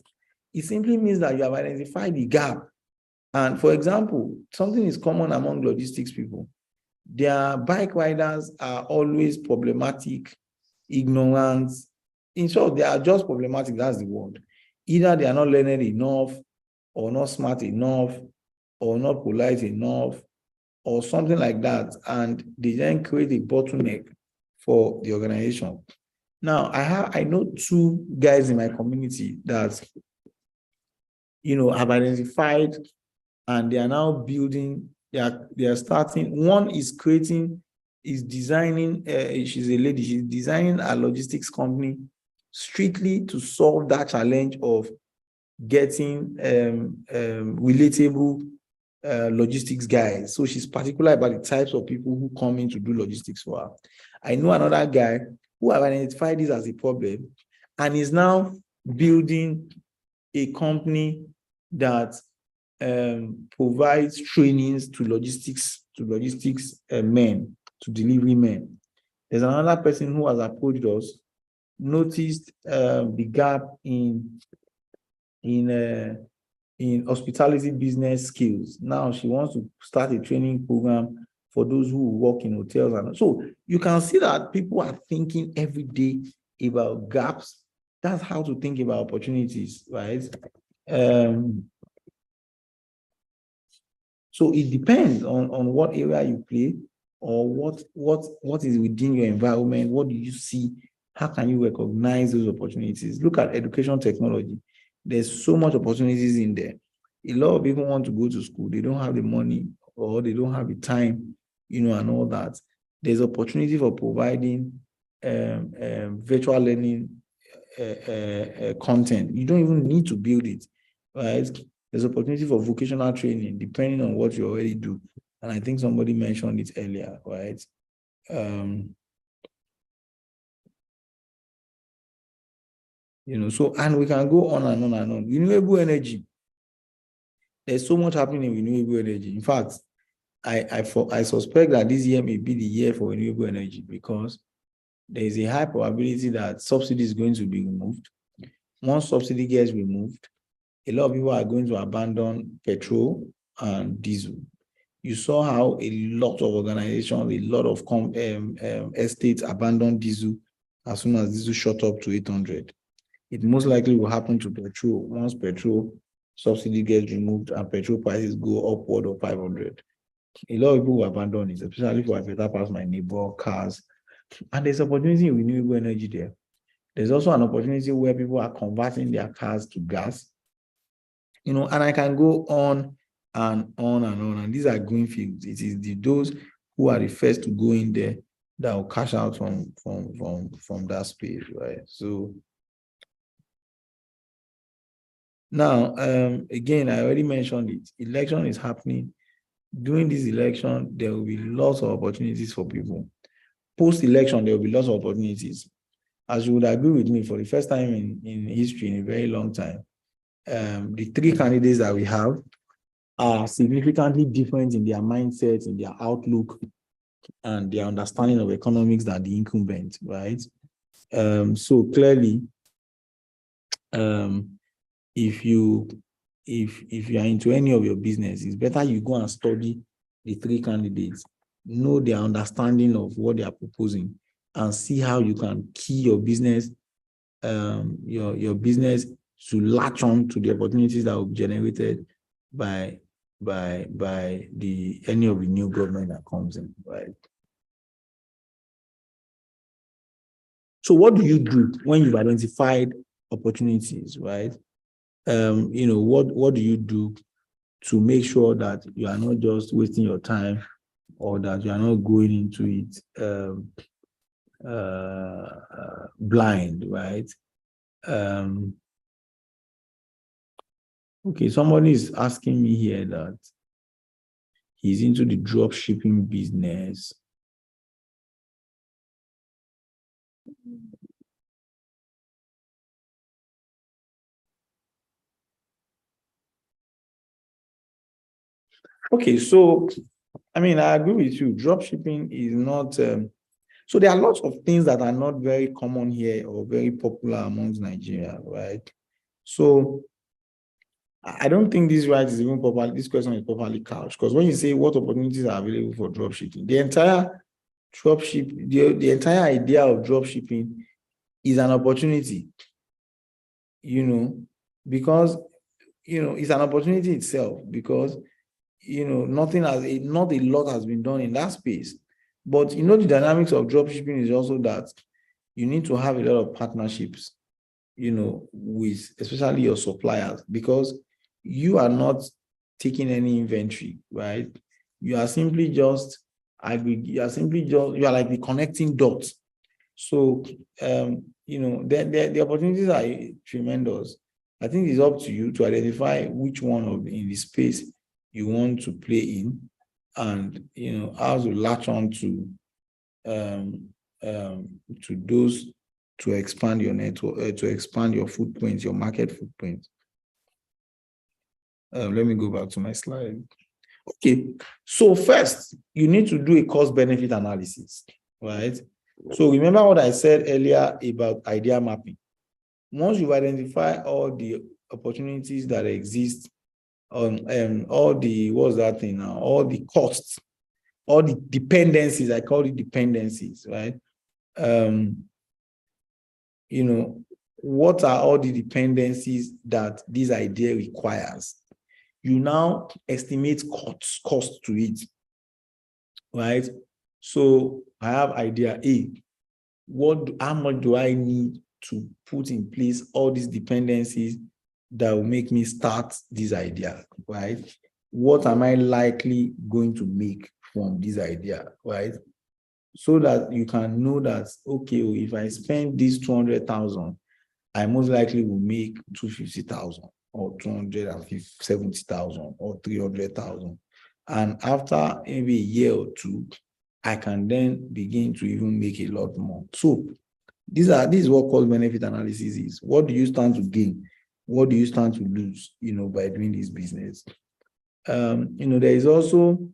It simply means that you have identified the gap. And for example, something is common among logistics people. Their bike riders are always problematic, ignorant. In short, they are just problematic, that's the word. Either they are not learned enough, or not smart enough, or not polite enough, or something like that. And they then create a bottleneck for the organization. Now, I know two guys in my community that, have identified, and they are now building, they are starting. One is designing, she's a lady, she's designing a logistics company strictly to solve that challenge of getting relatable logistics guys. So she's particular about the types of people who come in to do logistics for her. I know another guy who have identified this as a problem and is now building a company that provides trainings to logistics men, to delivery men. There's another person who has approached us noticed the gap in hospitality business skills. Now she wants to start a training program for those who work in hotels. And so you can see that people are thinking every day about gaps. That's how to think about opportunities, right? So it depends on what area you play or what is within your environment. What do you see? How can you recognize those opportunities? Look at education technology. There's so much opportunities in there. A lot of people want to go to school. They don't have the money or they don't have the time, and all that. There's opportunity for providing virtual learning content. You don't even need to build it, right? There's opportunity for vocational training depending on what you already do. And I think somebody mentioned it earlier, right? So, and we can go on and on and on. Renewable energy. There's so much happening in renewable energy. In fact, I suspect that this year may be the year for renewable energy because there is a high probability that subsidy is going to be removed. Once subsidy gets removed, a lot of people are going to abandon petrol and diesel. You saw how a lot of organizations, a lot of estates abandoned diesel as soon as diesel shot up to 800. It most likely will happen to petrol once petrol subsidy gets removed and petrol prices go upward of 500. A lot of people will abandon it, especially for better past my neighbor cars. And there's opportunity in renewable energy there. There's also an opportunity where people are converting their cars to gas. And I can go on and on and on. And these are green fields. It is those who are the first to go in there that will cash out from that space, right? So now, again, I already mentioned it. Election is happening. During this election, there will be lots of opportunities for people. Post-election, there will be lots of opportunities. As you would agree with me, for the first time in history, in a very long time, the three candidates that we have are significantly different in their mindset, in their outlook, and their understanding of economics than the incumbent, right? So clearly, if you are into any of your business, it's better you go and study the three candidates, know their understanding of what they are proposing, and see how you can key your business, your business to latch on to the opportunities that will be generated by any of the new government that comes in, right? So what do you do when you've identified opportunities, right? What do you do to make sure that you are not just wasting your time or that you are not going into it blind, right? Okay, somebody is asking me here that he's into the drop shipping business. Okay, so I agree with you. Drop shipping is not. So there are lots of things that are not very common here or very popular amongst Nigeria, right? So I don't think this right is even properly. This question is properly couched because when you say what opportunities are available for drop shipping, the entire idea of drop shipping is an opportunity. Because it's an opportunity itself because not a lot has been done in that space. But the dynamics of drop shipping is also that you need to have a lot of partnerships, with especially your suppliers, because you are not taking any inventory, right? You are simply just you are like the connecting dots. So the opportunities are tremendous. I think it's up to you to identify which one in the space you want to play in, and how to latch on to those to expand your network, to expand your footprint, your market footprint. Let me go back to my slide. Okay, so first you need to do a cost benefit analysis, right? So remember what I said earlier about idea mapping. Once you've identified all the opportunities that exist, all the, what's that thing now? All the costs, all the dependencies, I call it dependencies, right? What are all the dependencies that this idea requires? You now estimate cost to it, right? So I have idea A. How much do I need to put in place all these dependencies that will make me start this idea, right? What am I likely going to make from this idea, right? So that you can know that, okay, if I spend this 200,000, I most likely will make 250,000 or 270,000 or 300,000. And after maybe a year or two, I can then begin to even make a lot more. So this is what cost benefit analysis is. What do you stand to gain? What do you stand to lose, by doing this business? There is also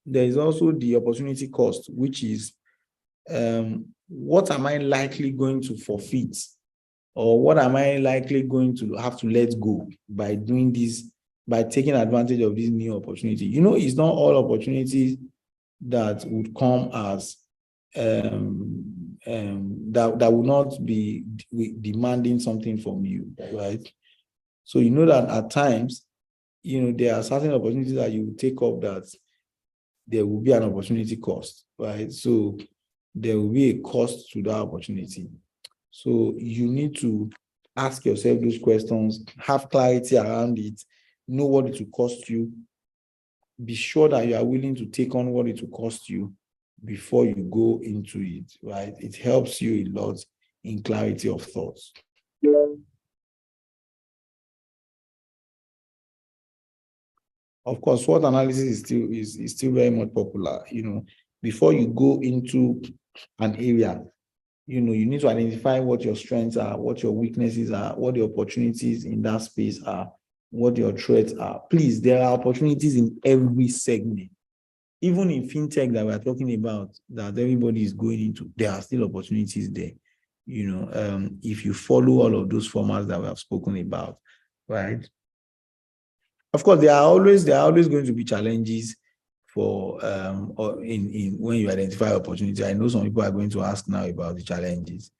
the opportunity cost, which is what am I likely going to forfeit, or what am I likely going to have to let go by doing this, by taking advantage of this new opportunity? It's not all opportunities that would come as that would not be demanding something from you, right? So that at times, there are certain opportunities that you take up that there will be an opportunity cost, right? So there will be a cost to that opportunity. So you need to ask yourself those questions, have clarity around it, know what it will cost you, be sure that you are willing to take on what it will cost you before you go into it, right? It helps you a lot in clarity of thoughts. Of course, SWOT analysis is still very much popular. Before you go into an area, you need to identify what your strengths are, what your weaknesses are, what the opportunities in that space are, what your threats are. Please, there are opportunities in every segment. Even in fintech that we're talking about, that everybody is going into, there are still opportunities there. If you follow all of those formats that we have spoken about, right? Of course, there are always going to be challenges for or in when you identify opportunity. I know some people are going to ask now about the challenges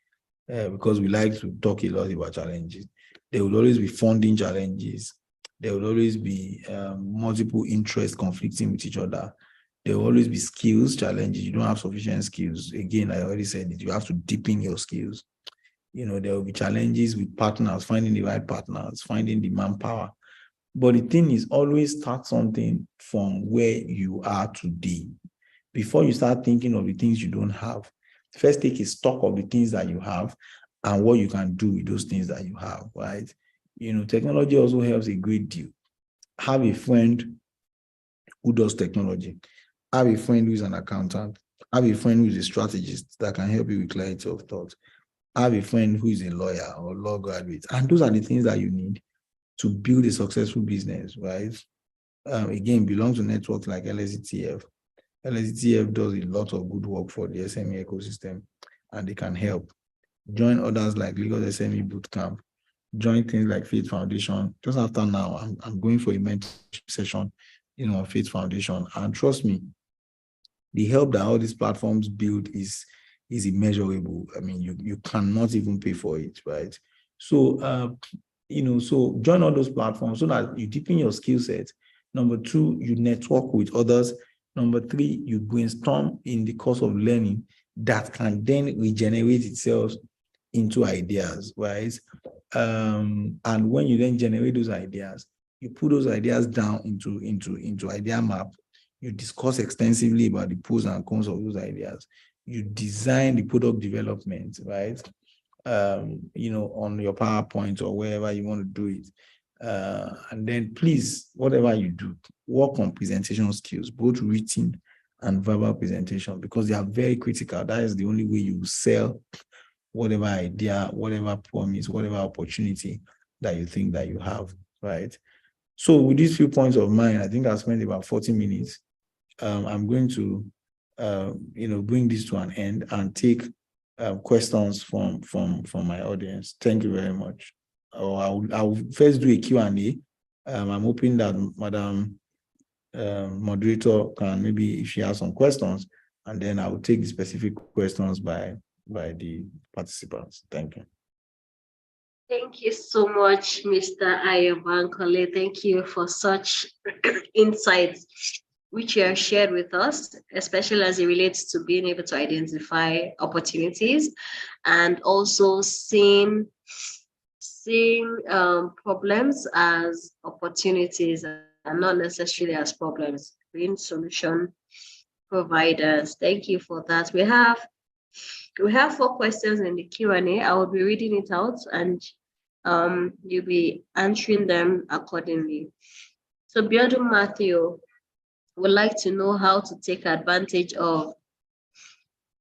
because we like to talk a lot about challenges. There will always be funding challenges. There will always be multiple interests conflicting with each other. There will always be skills challenges. You don't have sufficient skills. Again, I already said it. You have to deepen your skills. There will be challenges with partners, finding the right partners, finding the manpower. But the thing is, always start something from where you are today. Before you start thinking of the things you don't have, first take a stock of the things that you have and what you can do with those things that you have, right? Technology also helps a great deal. Have a friend who does technology. Have a friend who is an accountant. Have a friend who is a strategist that can help you with clarity of thought. Have a friend who is a lawyer or law graduate. And those are the things that you need to build a successful business, right? Again, belong to networks like LSETF. LSETF does a lot of good work for the SME ecosystem, and they can help. Join others like Lagos SME Bootcamp. Join things like Faith Foundation. Just after now, I'm going for a mentorship session, on Faith Foundation. And trust me, the help that all these platforms build is immeasurable. I mean, you cannot even pay for it, right? So, so join all those platforms so that you deepen your skill set. Number two, you network with others. Number three, you brainstorm in the course of learning that can then regenerate itself into ideas, right? And when you then generate those ideas, you put those ideas down into idea map. You discuss extensively about the pros and cons of those ideas. You design the product development, right? On your PowerPoint or wherever you want to do it. And then please, whatever you do, work on presentation skills, both written and verbal presentation, because they are very critical. That is the only way you sell whatever idea, whatever promise, whatever opportunity that you think that you have, right? So with these few points of mine, I think I spent about 40 minutes. I'm going to bring this to an end and take questions from my audience. Thank you very much. I'll first do a Q&A. I'm hoping that Madam moderator can, maybe if she has some questions, and then I will take the specific questions by the participants. Thank you. Thank you so much, Mr. Ayo-Bankole. Thank you for such insights which you have shared with us, especially as it relates to being able to identify opportunities and also seeing problems as opportunities and not necessarily as problems, being solution providers. Thank you for that. We have 4 questions in the Q&A. I will be reading it out and you'll be answering them accordingly. So Biodun Matthew would like to know how to take advantage of,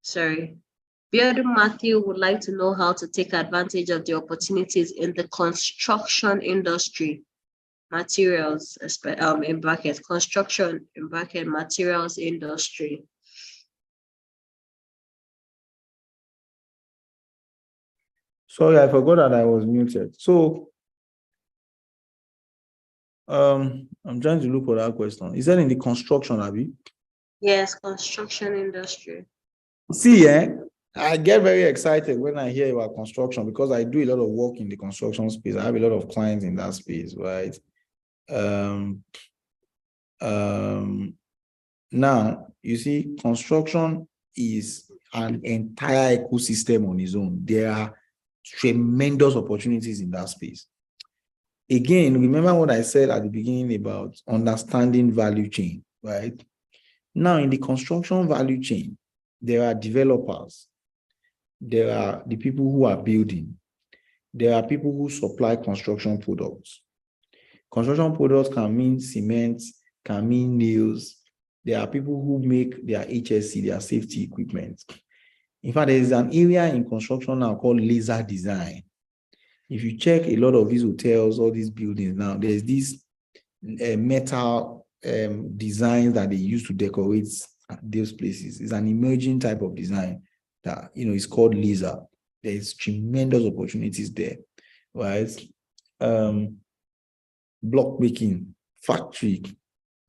Biodun Matthew would like to know how to take advantage of the opportunities in the construction industry, materials, in brackets, construction, in bracket, materials industry. Sorry, I forgot that I was muted. So, I'm trying to look for that question. Is that in the construction, Abby? Yes, construction industry. See, I get very excited when I hear about construction because I do a lot of work in the construction space. I have a lot of clients in that space, right? Now, you see, construction is an entire ecosystem on its own. There are tremendous opportunities in that space. Again, remember what I said at the beginning about understanding value chain, right? Now, in the construction value chain, there are developers, there are the people who are building, there are people who supply construction products. Construction products can mean cement, can mean nails. There are people who make their HSC, their safety equipment. In fact, there is an area in construction now called laser design. If you check a lot of these hotels, all these buildings now, there's these metal designs that they use to decorate those places. It's an emerging type of design that, is called laser. There's tremendous opportunities there, right? Block making, factory,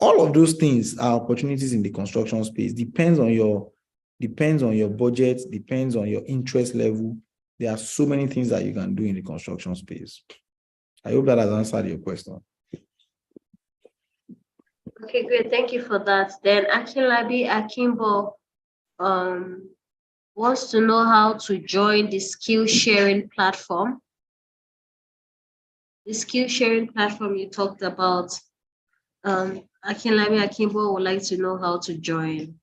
all of those things are opportunities in the construction space. Depends on your budget, depends on your interest level. There are so many things that you can do in the construction space. I hope that has answered your question. Okay, great. Thank you for that. Then Akinlabi Akimbo wants to know how to join the skill sharing platform. The skill sharing platform you talked about. Akinlabi Akimbo would like to know how to join.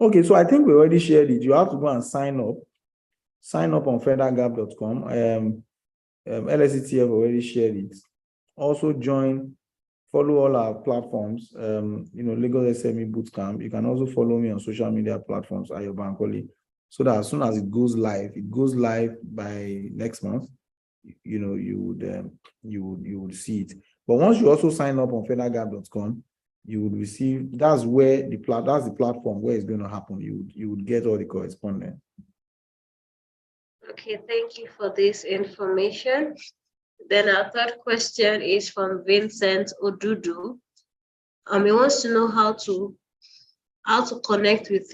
Okay, so I think we already shared it. You have to go and sign up. Sign up on feathergap.com. LSETF already shared it. Also follow all our platforms. Lagos SME Bootcamp. You can also follow me on social media platforms, Ayo-Bankole, so that as soon as it goes live by next month, you would see it. But once you also sign up on feathergap.com, you would receive, that's the platform where it's going to happen. You would get all the correspondence. Okay, thank you for this information. Then our third question is from Vincent Odudu. He wants to know how to connect with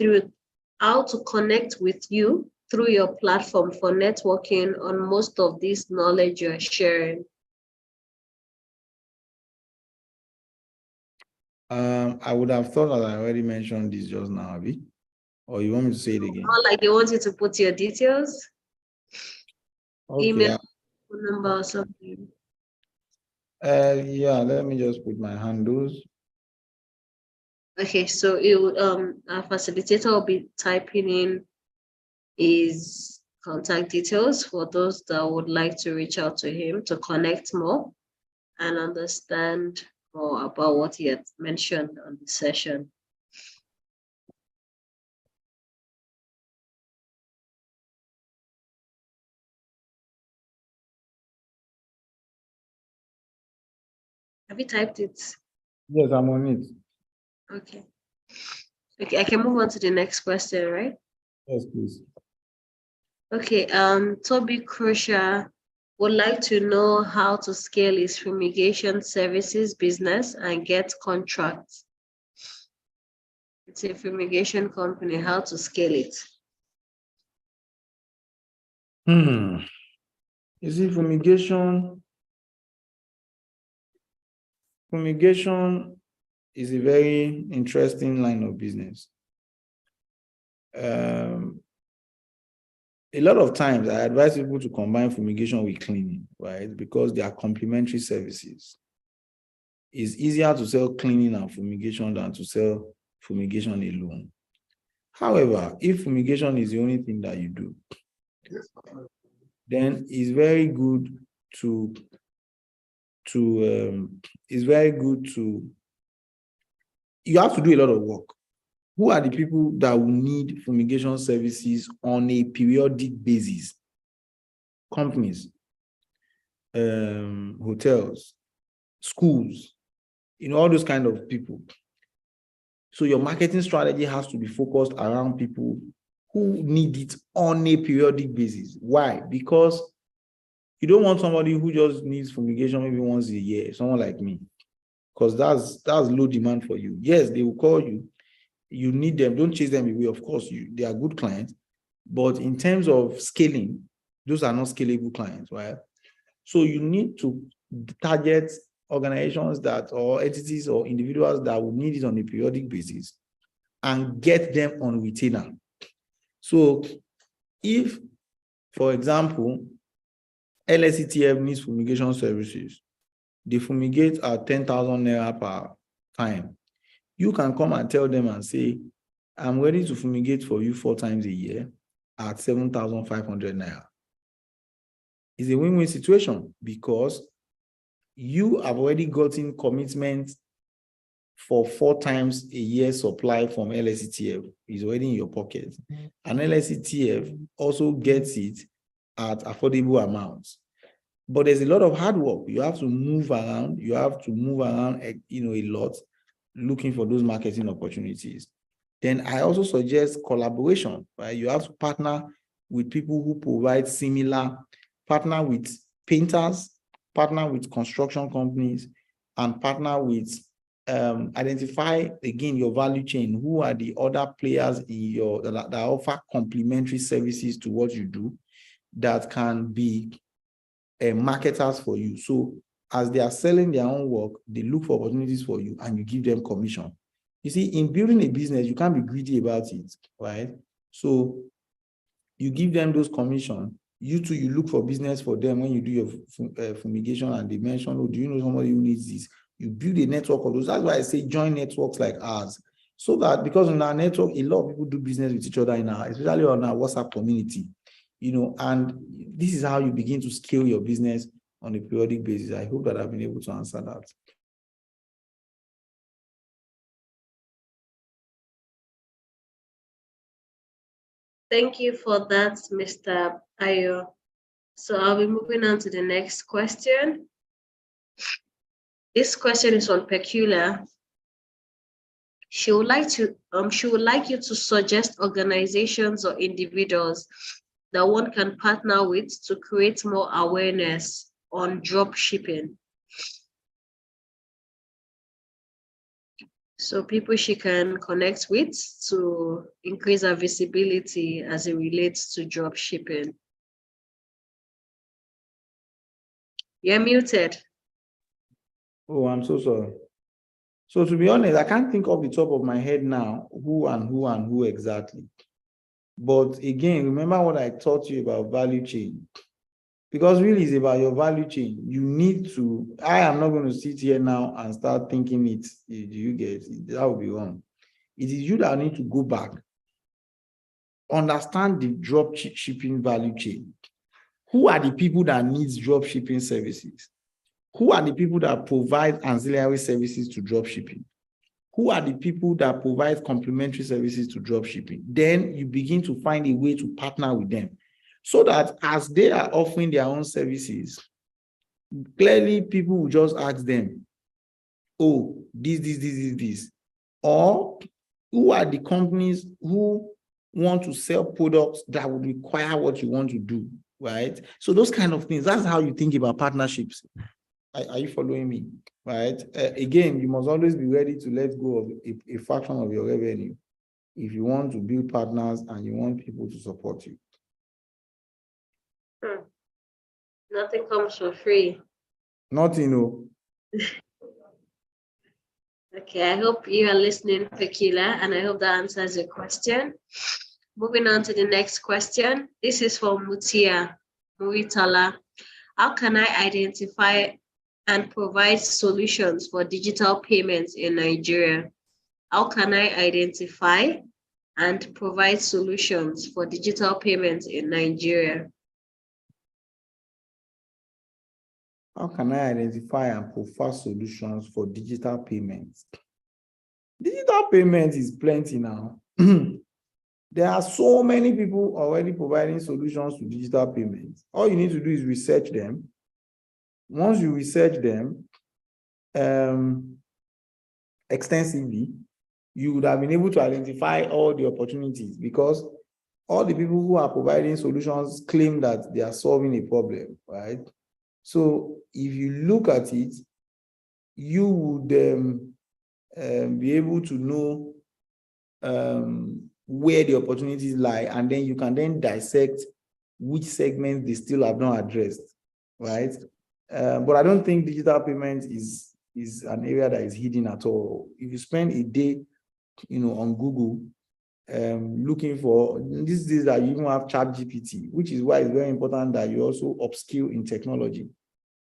you through your platform for networking on most of this knowledge you're sharing. I would have thought that I already mentioned this just now, Abby. Or you want me to say it again? Not like they want you to put your details, Okay. email, phone number, or something. Yeah, let me just put my handles. Okay, so it would, our facilitator will be typing in his contact details for those that would like to reach out to him to connect more and understand more about what he had mentioned on the session. Have you typed it? Yes, I'm on it. Okay. Okay, I can move on to the next question, right? Yes, please. Okay, Toby Crusher would like to know how to scale his fumigation services business and get contracts. It's a fumigation company, how to scale it. You see, fumigation is a very interesting line of business. A lot of times I advise people to combine fumigation with cleaning, right? Because they are complementary services. It's easier to sell cleaning and fumigation than to sell fumigation alone. However, if fumigation is the only thing that you do, then it's very good to you have to do a lot of work. Who are the people that will need fumigation services on a periodic basis? Companies, hotels, schools, all those kind of people. So your marketing strategy has to be focused around people who need it on a periodic basis. Why? Because you don't want somebody who just needs fumigation maybe once a year, someone like me, because that's low demand for you. Yes, they will call you. You need them. Don't chase them away. Of course, they are good clients. But in terms of scaling, those are not scalable clients, right? So you need to target organizations or entities or individuals that will need it on a periodic basis and get them on retainer. So if, for example, LSETF needs fumigation services, they fumigate at 10,000 naira per time. You can come and tell them and say, I'm ready to fumigate for you 4 times a year at 7,500 naira. It's a win-win situation because you have already gotten commitment for 4 times a year supply from LSETF. It's already in your pocket. And LSETF also gets it at affordable amounts. But there's a lot of hard work. You have to move around. You have to move around, a lot, looking for those marketing opportunities. Then I also suggest collaboration, right? You have to partner with people who provide similar, partner with painters, partner with construction companies, and partner with, identify, again, your value chain. Who are the other players in that offer complementary services to what you do that can be marketers for you. So as they are selling their own work, they look for opportunities for you and you give them commission. You see, in building a business, you can't be greedy about it, right? So you give them those commission. You too, you look for business for them when you do your fumigation and they mention, oh, do you know somebody who needs this? You build a network of those. That's why I say join networks like ours. So that because in our network, a lot of people do business with each other especially on our WhatsApp community. And this is how you begin to scale your business on a periodic basis. I hope that I've been able to answer that. Thank you for that, Mr. Ayo. So I'll be moving on to the next question. This question is on Peculiar. She would like you to suggest organizations or individuals that one can partner with to create more awareness on drop shipping. So people she can connect with to increase her visibility as it relates to drop shipping. You're muted. Oh, I'm so sorry. So to be honest, I can't think off the top of my head now who exactly. But again, remember what I taught you about value chain. Because really it's about your value chain. You need to, I am not going to sit here now and start thinking it. Do you get it? That would be wrong. It is you that need to go back, understand the drop shipping value chain. Who are the people that needs drop shipping services? Who are the people that provide ancillary services to drop shipping? Who are the people that provide complementary services to drop shipping? Then you begin to find a way to partner with them so that as they are offering their own services, clearly people will just ask them, oh, this. Or who are the companies who want to sell products that would require what you want to do, right? So those kind of things, that's how you think about partnerships. Are you following me, right? Again, you must always be ready to let go of a fraction of your revenue if you want to build partners and you want people to support you. Nothing comes for free. Nothing, no. Okay, I hope you are listening, Pekila, and I hope that answers your question. Moving on to the next question. This is from Mutia Muritala. How can I identify and provide solutions for digital payments in Nigeria? How can I identify and provide solutions for digital payments in Nigeria? How can I identify and provide solutions for digital payments? Digital payments is plenty now. There are so many people already providing solutions to digital payments. All you need to do is research them. Once you research them extensively, you would have been able to identify all the opportunities, because all the people who are providing solutions claim that they are solving a problem, right? So if you look at it, you would be able to know where the opportunities lie, and then you can then dissect which segments they still have not addressed, right? But I don't think digital payment is an area that is hidden at all. If you spend a day, on Google, looking for these days that you even have ChatGPT, which is why it's very important that you also upskill in technology,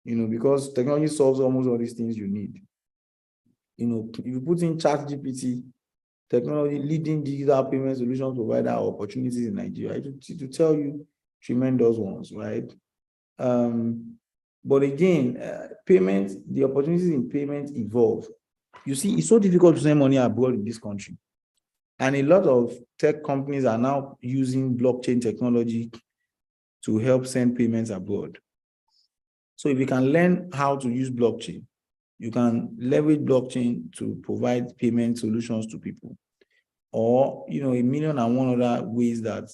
because technology solves almost all these things you need. If you put in ChatGPT, technology leading digital payment solutions provider opportunities in Nigeria, to tell you tremendous ones, right? But again, the opportunities in payment evolve. You see, it's so difficult to send money abroad in this country. And a lot of tech companies are now using blockchain technology to help send payments abroad. So if you can learn how to use blockchain, you can leverage blockchain to provide payment solutions to people. Or, a million and one other ways that,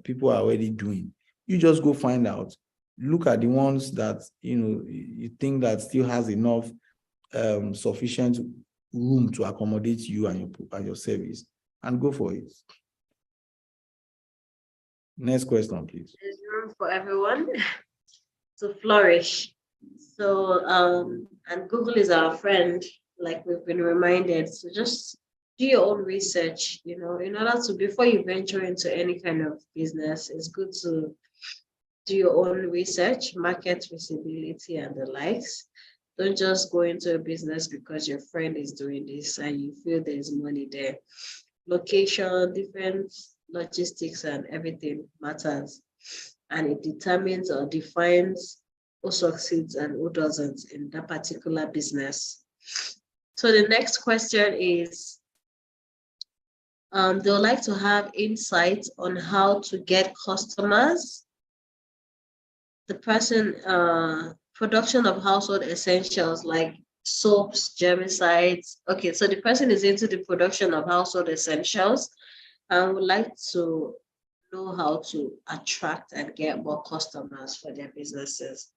people are already doing. You just go find out, look at the ones that, you think that still has enough sufficient room to accommodate you and your service, and go for it. Next question, please. There's room for everyone to flourish. So, and Google is our friend, like we've been reminded. So just do your own research, in order to, before you venture into any kind of business, it's good to do your own research, market visibility and the likes. Don't just go into a business because your friend is doing this and you feel there's money there. Location, different logistics and everything matters. And it determines or defines who succeeds and who doesn't in that particular business. So the next question is, they would like to have insights on how to get customers. The person, production of household essentials like soaps, germicides. Okay, so the person is into the production of household essentials and would like to know how to attract and get more customers for their businesses.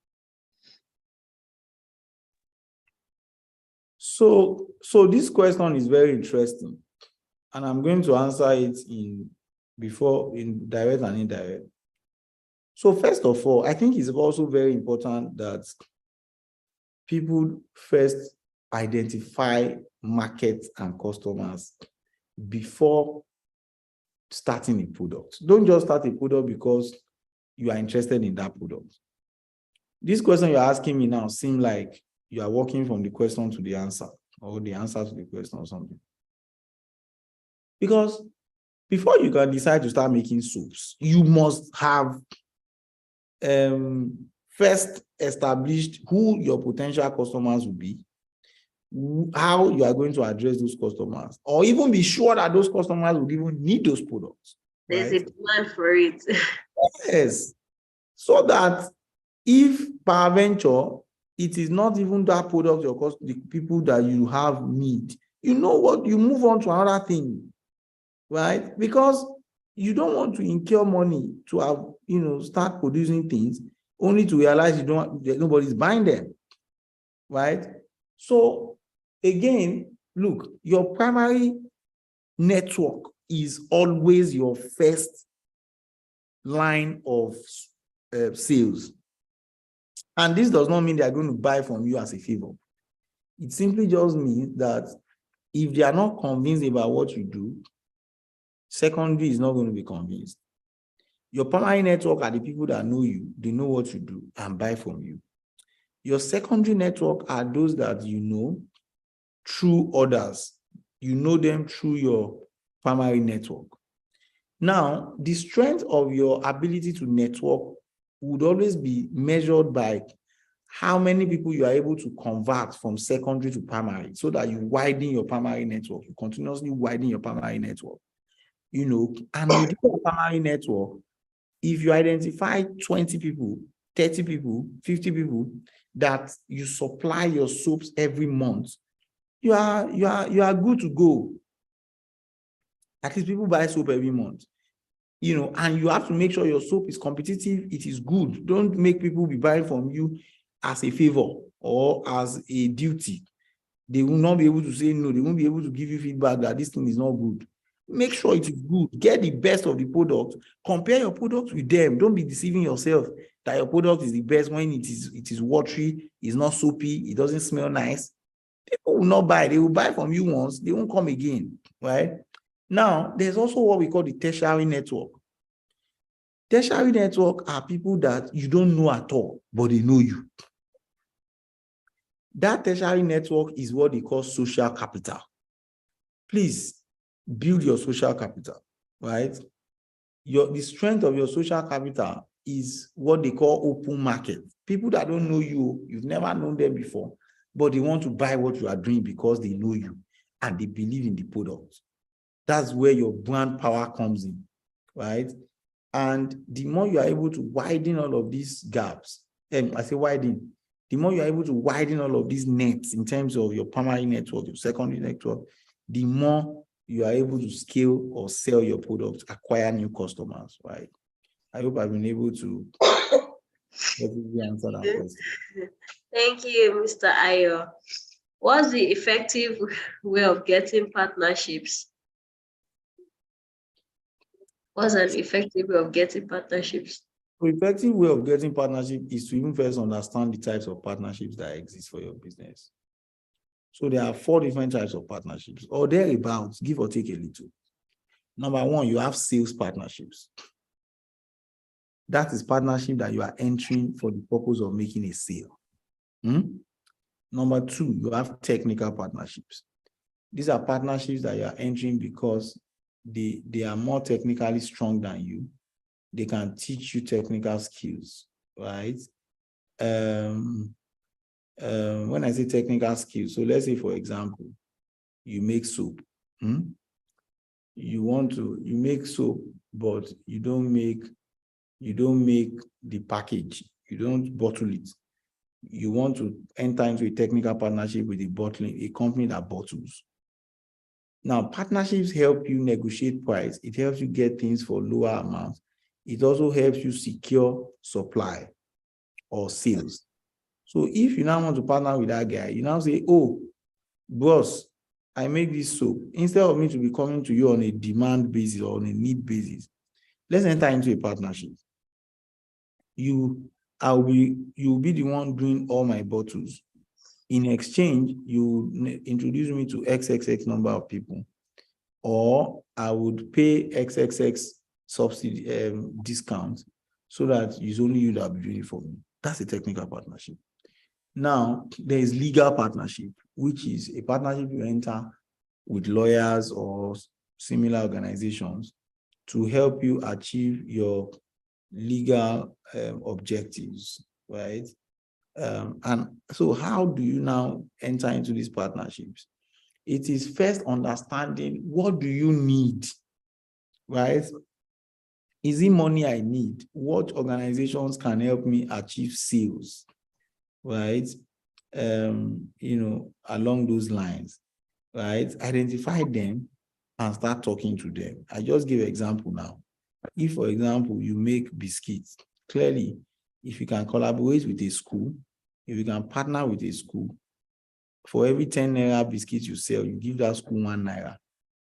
So this question is very interesting, and I'm going to answer it in direct and indirect. So first of all, I think it's also very important that people first identify markets and customers before starting a product. Don't just start a product because you are interested in that product. This question you're asking me now seems like you are walking from the question to the answer, or the answer to the question or something. Because before you can decide to start making soaps, you must have first established who your potential customers will be, how you are going to address those customers, or even be sure that those customers will even need those products. There's right? a demand for it. Yes. So that if peradventure it is not even that product or cost the people that you have need. You know what? You move on to another thing, right? Because you don't want to incur money to have, start producing things only to realize nobody's buying them, right? So again, look, your primary network is always your first line of sales. And this does not mean they are going to buy from you as a favor. It simply just means that if they are not convinced about what you do, secondary is not going to be convinced. Your primary network are the people that know you, they know what you do and buy from you. Your secondary network are those that you know through others. You know them through your primary network. Now, the strength of your ability to network would always be measured by how many people you are able to convert from secondary to primary so that you widen your primary network. You continuously widen your primary network. And within your primary network, if you identify 20 people, 30 people, 50 people that you supply your soaps every month, you are good to go. At least people buy soap every month. And you have to make sure your soap is competitive, it is good. Don't make people be buying from you as a favor or as a duty. They will not be able to say no. They won't be able to give you feedback that this thing is not good. Make sure it is good. Get the best of the product. Compare your product with them. Don't be deceiving yourself that your product is the best when it is watery, it's not soapy, it doesn't smell nice. People will not buy. They will buy from you once. They won't come again, right? Now, there's also what we call the tertiary network. Tertiary network are people that you don't know at all, but they know you. That tertiary network is what they call social capital. Please build your social capital, right? The strength of your social capital is what they call open market. People that don't know you, you've never known them before, but they want to buy what you are doing because they know you and they believe in the product. That's where your brand power comes in, right? And the more you are able to widen all of these gaps, and I say widen, the more you are able to widen all of these nets in terms of your primary network, your secondary network, the more you are able to scale or sell your product, acquire new customers, right? I hope I've been able to answer that question. Thank you, Mr. Ayo. What's the effective way of getting partnerships? What's an effective way of getting partnerships? The effective way of getting partnership is to even first understand the types of partnerships that exist for your business. So there are 4 different types of partnerships, or thereabouts, give or take a little. Number 1, you have sales partnerships. That is partnership that you are entering for the purpose of making a sale. Number 2, you have technical partnerships. These are partnerships that you are entering because they are more technically strong than you. They can teach you technical skills, right? When I say technical skills, so let's say, for example, you make soap. You make soap, but you don't make the package. You don't bottle it. You want to enter into a technical partnership with a company that bottles. Now, partnerships help you negotiate price. It helps you get things for lower amounts. It also helps you secure supply or sales. So if you now want to partner with that guy, you now say, oh, boss, I make this soap. Instead of me to be coming to you on a demand basis or on a need basis, let's enter into a partnership. You'll be the one doing all my bottles. In exchange, you introduce me to XXX number of people, or I would pay XXX subsidy discount so that it's only you that will be doing it for me. That's a technical partnership. Now, there is legal partnership, which is a partnership you enter with lawyers or similar organizations to help you achieve your legal objectives, right? And so how do you now enter into these partnerships? It is first understanding, what do you need, right? Is it money I need? What organizations can help me achieve sales? right? Along those lines, right? Identify them and start talking to them. I just give an example now. If, for example, you make biscuits, clearly, if you can collaborate with a school, if you can partner with a school, for every 10 naira biscuits you sell, you give that school 1 naira.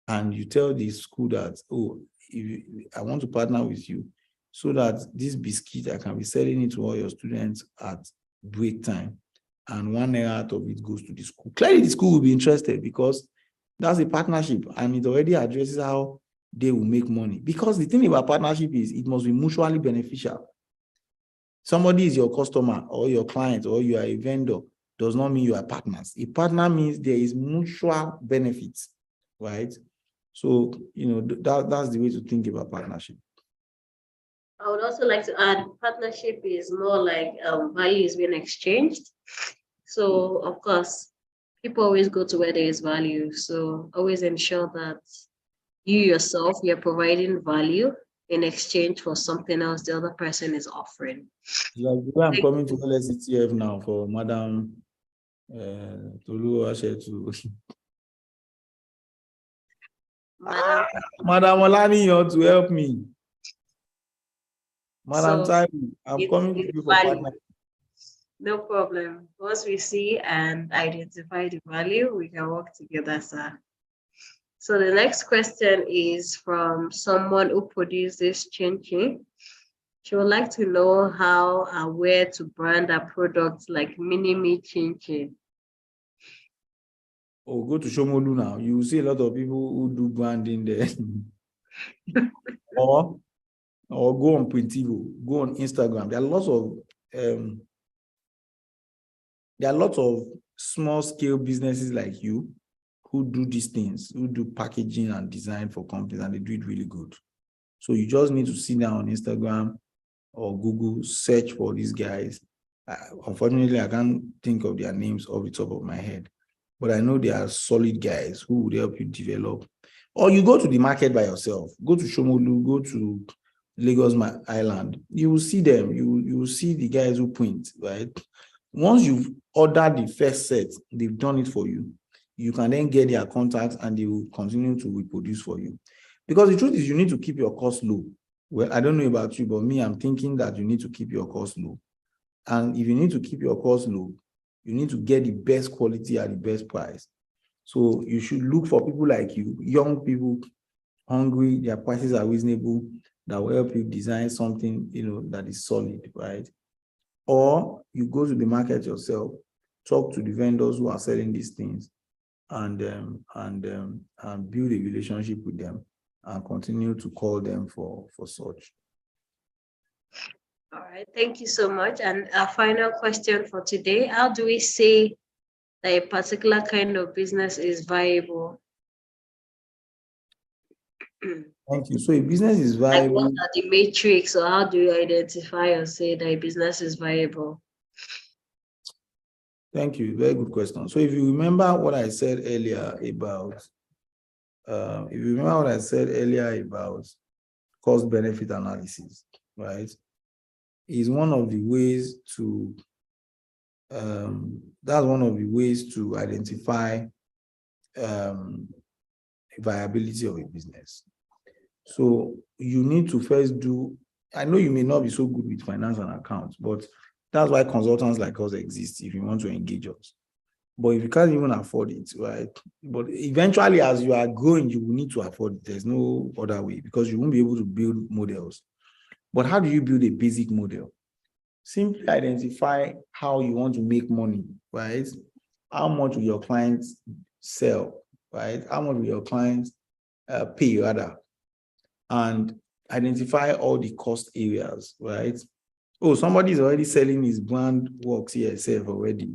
And you tell the school that, oh, I want to partner with you so that this biscuit, I can be selling it to all your students at break time. And 1 naira out of it goes to the school. Clearly, the school will be interested because that's a partnership and it already addresses how they will make money. Because the thing about partnership is it must be mutually beneficial. Somebody is your customer or your client or you are a vendor does not mean you are partners. A partner means there is mutual benefits, right? So, that's the way to think about partnership. I would also like to add partnership is more like value is being exchanged. So, of course, people always go to where there is value. So, always ensure that you yourself, you're providing value in exchange for something else the other person is offering. Like the way I'm coming to LSETF now for Madam Tolu Ashetu. Madam Olani, you want to help me. Madam Taibu, I'm coming to you for partner. No problem. Once we see and identify the value, we can work together, sir. So the next question is from someone who produces chin-chin. She would like to know how and where to brand her products like Mini-Me Chin-Chin. Oh, go to Shomolu now. You will see a lot of people who do branding there. or go on Printivo, go on Instagram. There are lots of small scale businesses like you who do these things, who do packaging and design for companies, and they do it really good. So you just need to sit down on Instagram or Google, search for these guys. Unfortunately, I can't think of their names off the top of my head, but I know they are solid guys who would help you develop. Or you go to the market by yourself. Go to Shomolu, go to Lagos Island. You will see them. You will see the guys who print, right? Once you've ordered the first set, they've done it for you. You can then get their contacts and they will continue to reproduce for you. Because the truth is you need to keep your cost low. Well, I don't know about you, but me, I'm thinking that you need to keep your cost low. And if you need to keep your cost low, you need to get the best quality at the best price. So you should look for people like you, young people, hungry, their prices are reasonable, that will help you design something, that is solid, right? Or you go to the market yourself, talk to the vendors who are selling these things, and build a relationship with them and continue to call them for such. All right, thank you so much. And our final question for today, how do we say that a particular kind of business is viable? Thank you. So a business is viable. Like what are the matrix, or how do you identify or say that a business is viable? Thank you. Very good question. So if you remember what I said earlier about, cost-benefit analysis, right? Is one of the ways to, that's one of the ways to identify viability of a business. So you need to first do, I know you may not be so good with finance and accounts, but that's why consultants like us exist if you want to engage us. But if you can't even afford it, right? But eventually, as you are growing, you will need to afford it. There's no other way because you won't be able to build models. But how do you build a basic model? Simply identify how you want to make money, right? How much will your clients sell, right? How much will your clients pay, rather? And identify all the cost areas, right? Oh, somebody is already selling his brand works here itself already,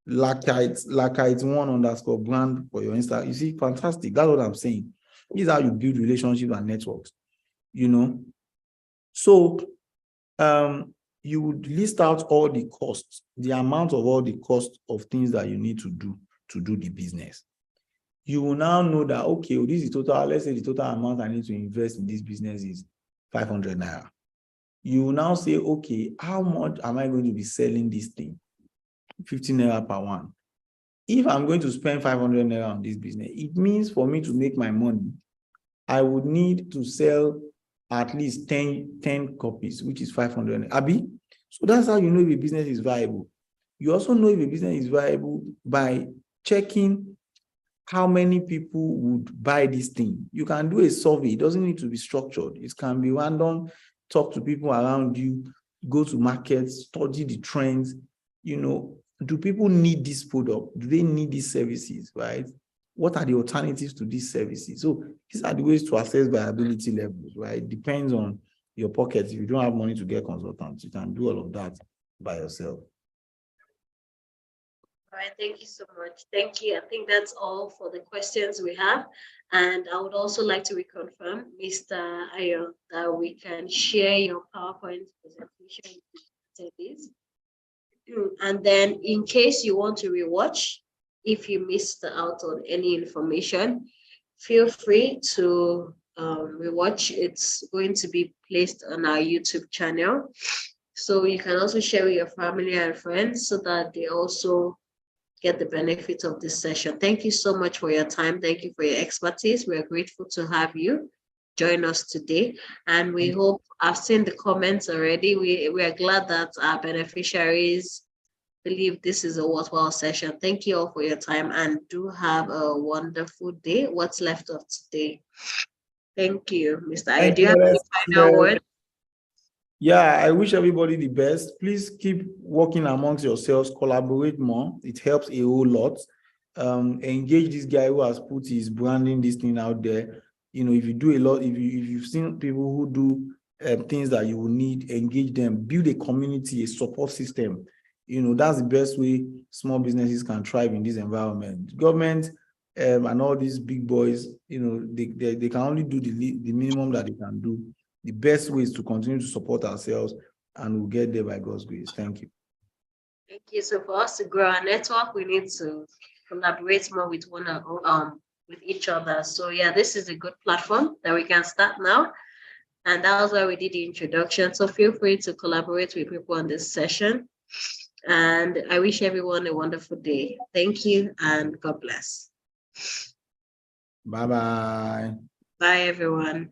Lacite1_brand for your Insta. You see, fantastic. That's what I'm saying. This is how you build relationships and networks, So you would list out all the costs, the amount of all the costs of things that you need to do the business. You will now know that, okay, well, this is total, let's say the total amount I need to invest in this business is 500 naira. You will now say, okay, how much am I going to be selling this thing? 50 naira per one. If I'm going to spend 500 naira on this business, it means for me to make my money, I would need to sell at least 10 copies, which is 500. Abi? So that's how you know if a business is viable. You also know if a business is viable by checking how many people would buy this thing. You can do a survey. It doesn't need to be structured. It can be random. Talk to people around you, go to markets, study the trends. Do people need this product? Do they need these services, right? What are the alternatives to these services? So these are the ways to assess viability levels, right? It depends on your pockets. If you don't have money to get consultants, you can do all of that by yourself. All right, thank you so much. Thank you. I think that's all for the questions we have. And I would also like to reconfirm, Mr. Ayo, that we can share your PowerPoint presentation with attendees. And then in case you want to rewatch, if you missed out on any information, feel free to rewatch. It's going to be placed on our YouTube channel. So you can also share with your family and friends so that they also get the benefit of this session. Thank you so much for your time. Thank you for your expertise. We're grateful to have you join us today. And we hope, I've seen the comments already. We are glad that our beneficiaries believe this is a worthwhile session. Thank you all for your time and do have a wonderful day. What's left of today? Thank you, Mr. Ayo. Do you have any final word? Yeah, I wish everybody the best. Please keep working amongst yourselves, collaborate more. It helps a whole lot. Engage this guy who has put his branding, this thing out there. If you do a lot, if you've seen people who do things that you will need, engage them, build a community, a support system. That's the best way small businesses can thrive in this environment. Government and all these big boys, they can only do the minimum that they can do. The best way is to continue to support ourselves, and we'll get there by God's grace. Thank you. Thank you. So for us to grow our network, we need to collaborate more with with each other. So yeah, this is a good platform that we can start now. And that was why we did the introduction. So feel free to collaborate with people on this session. And I wish everyone a wonderful day. Thank you and God bless. Bye-bye. Bye, everyone.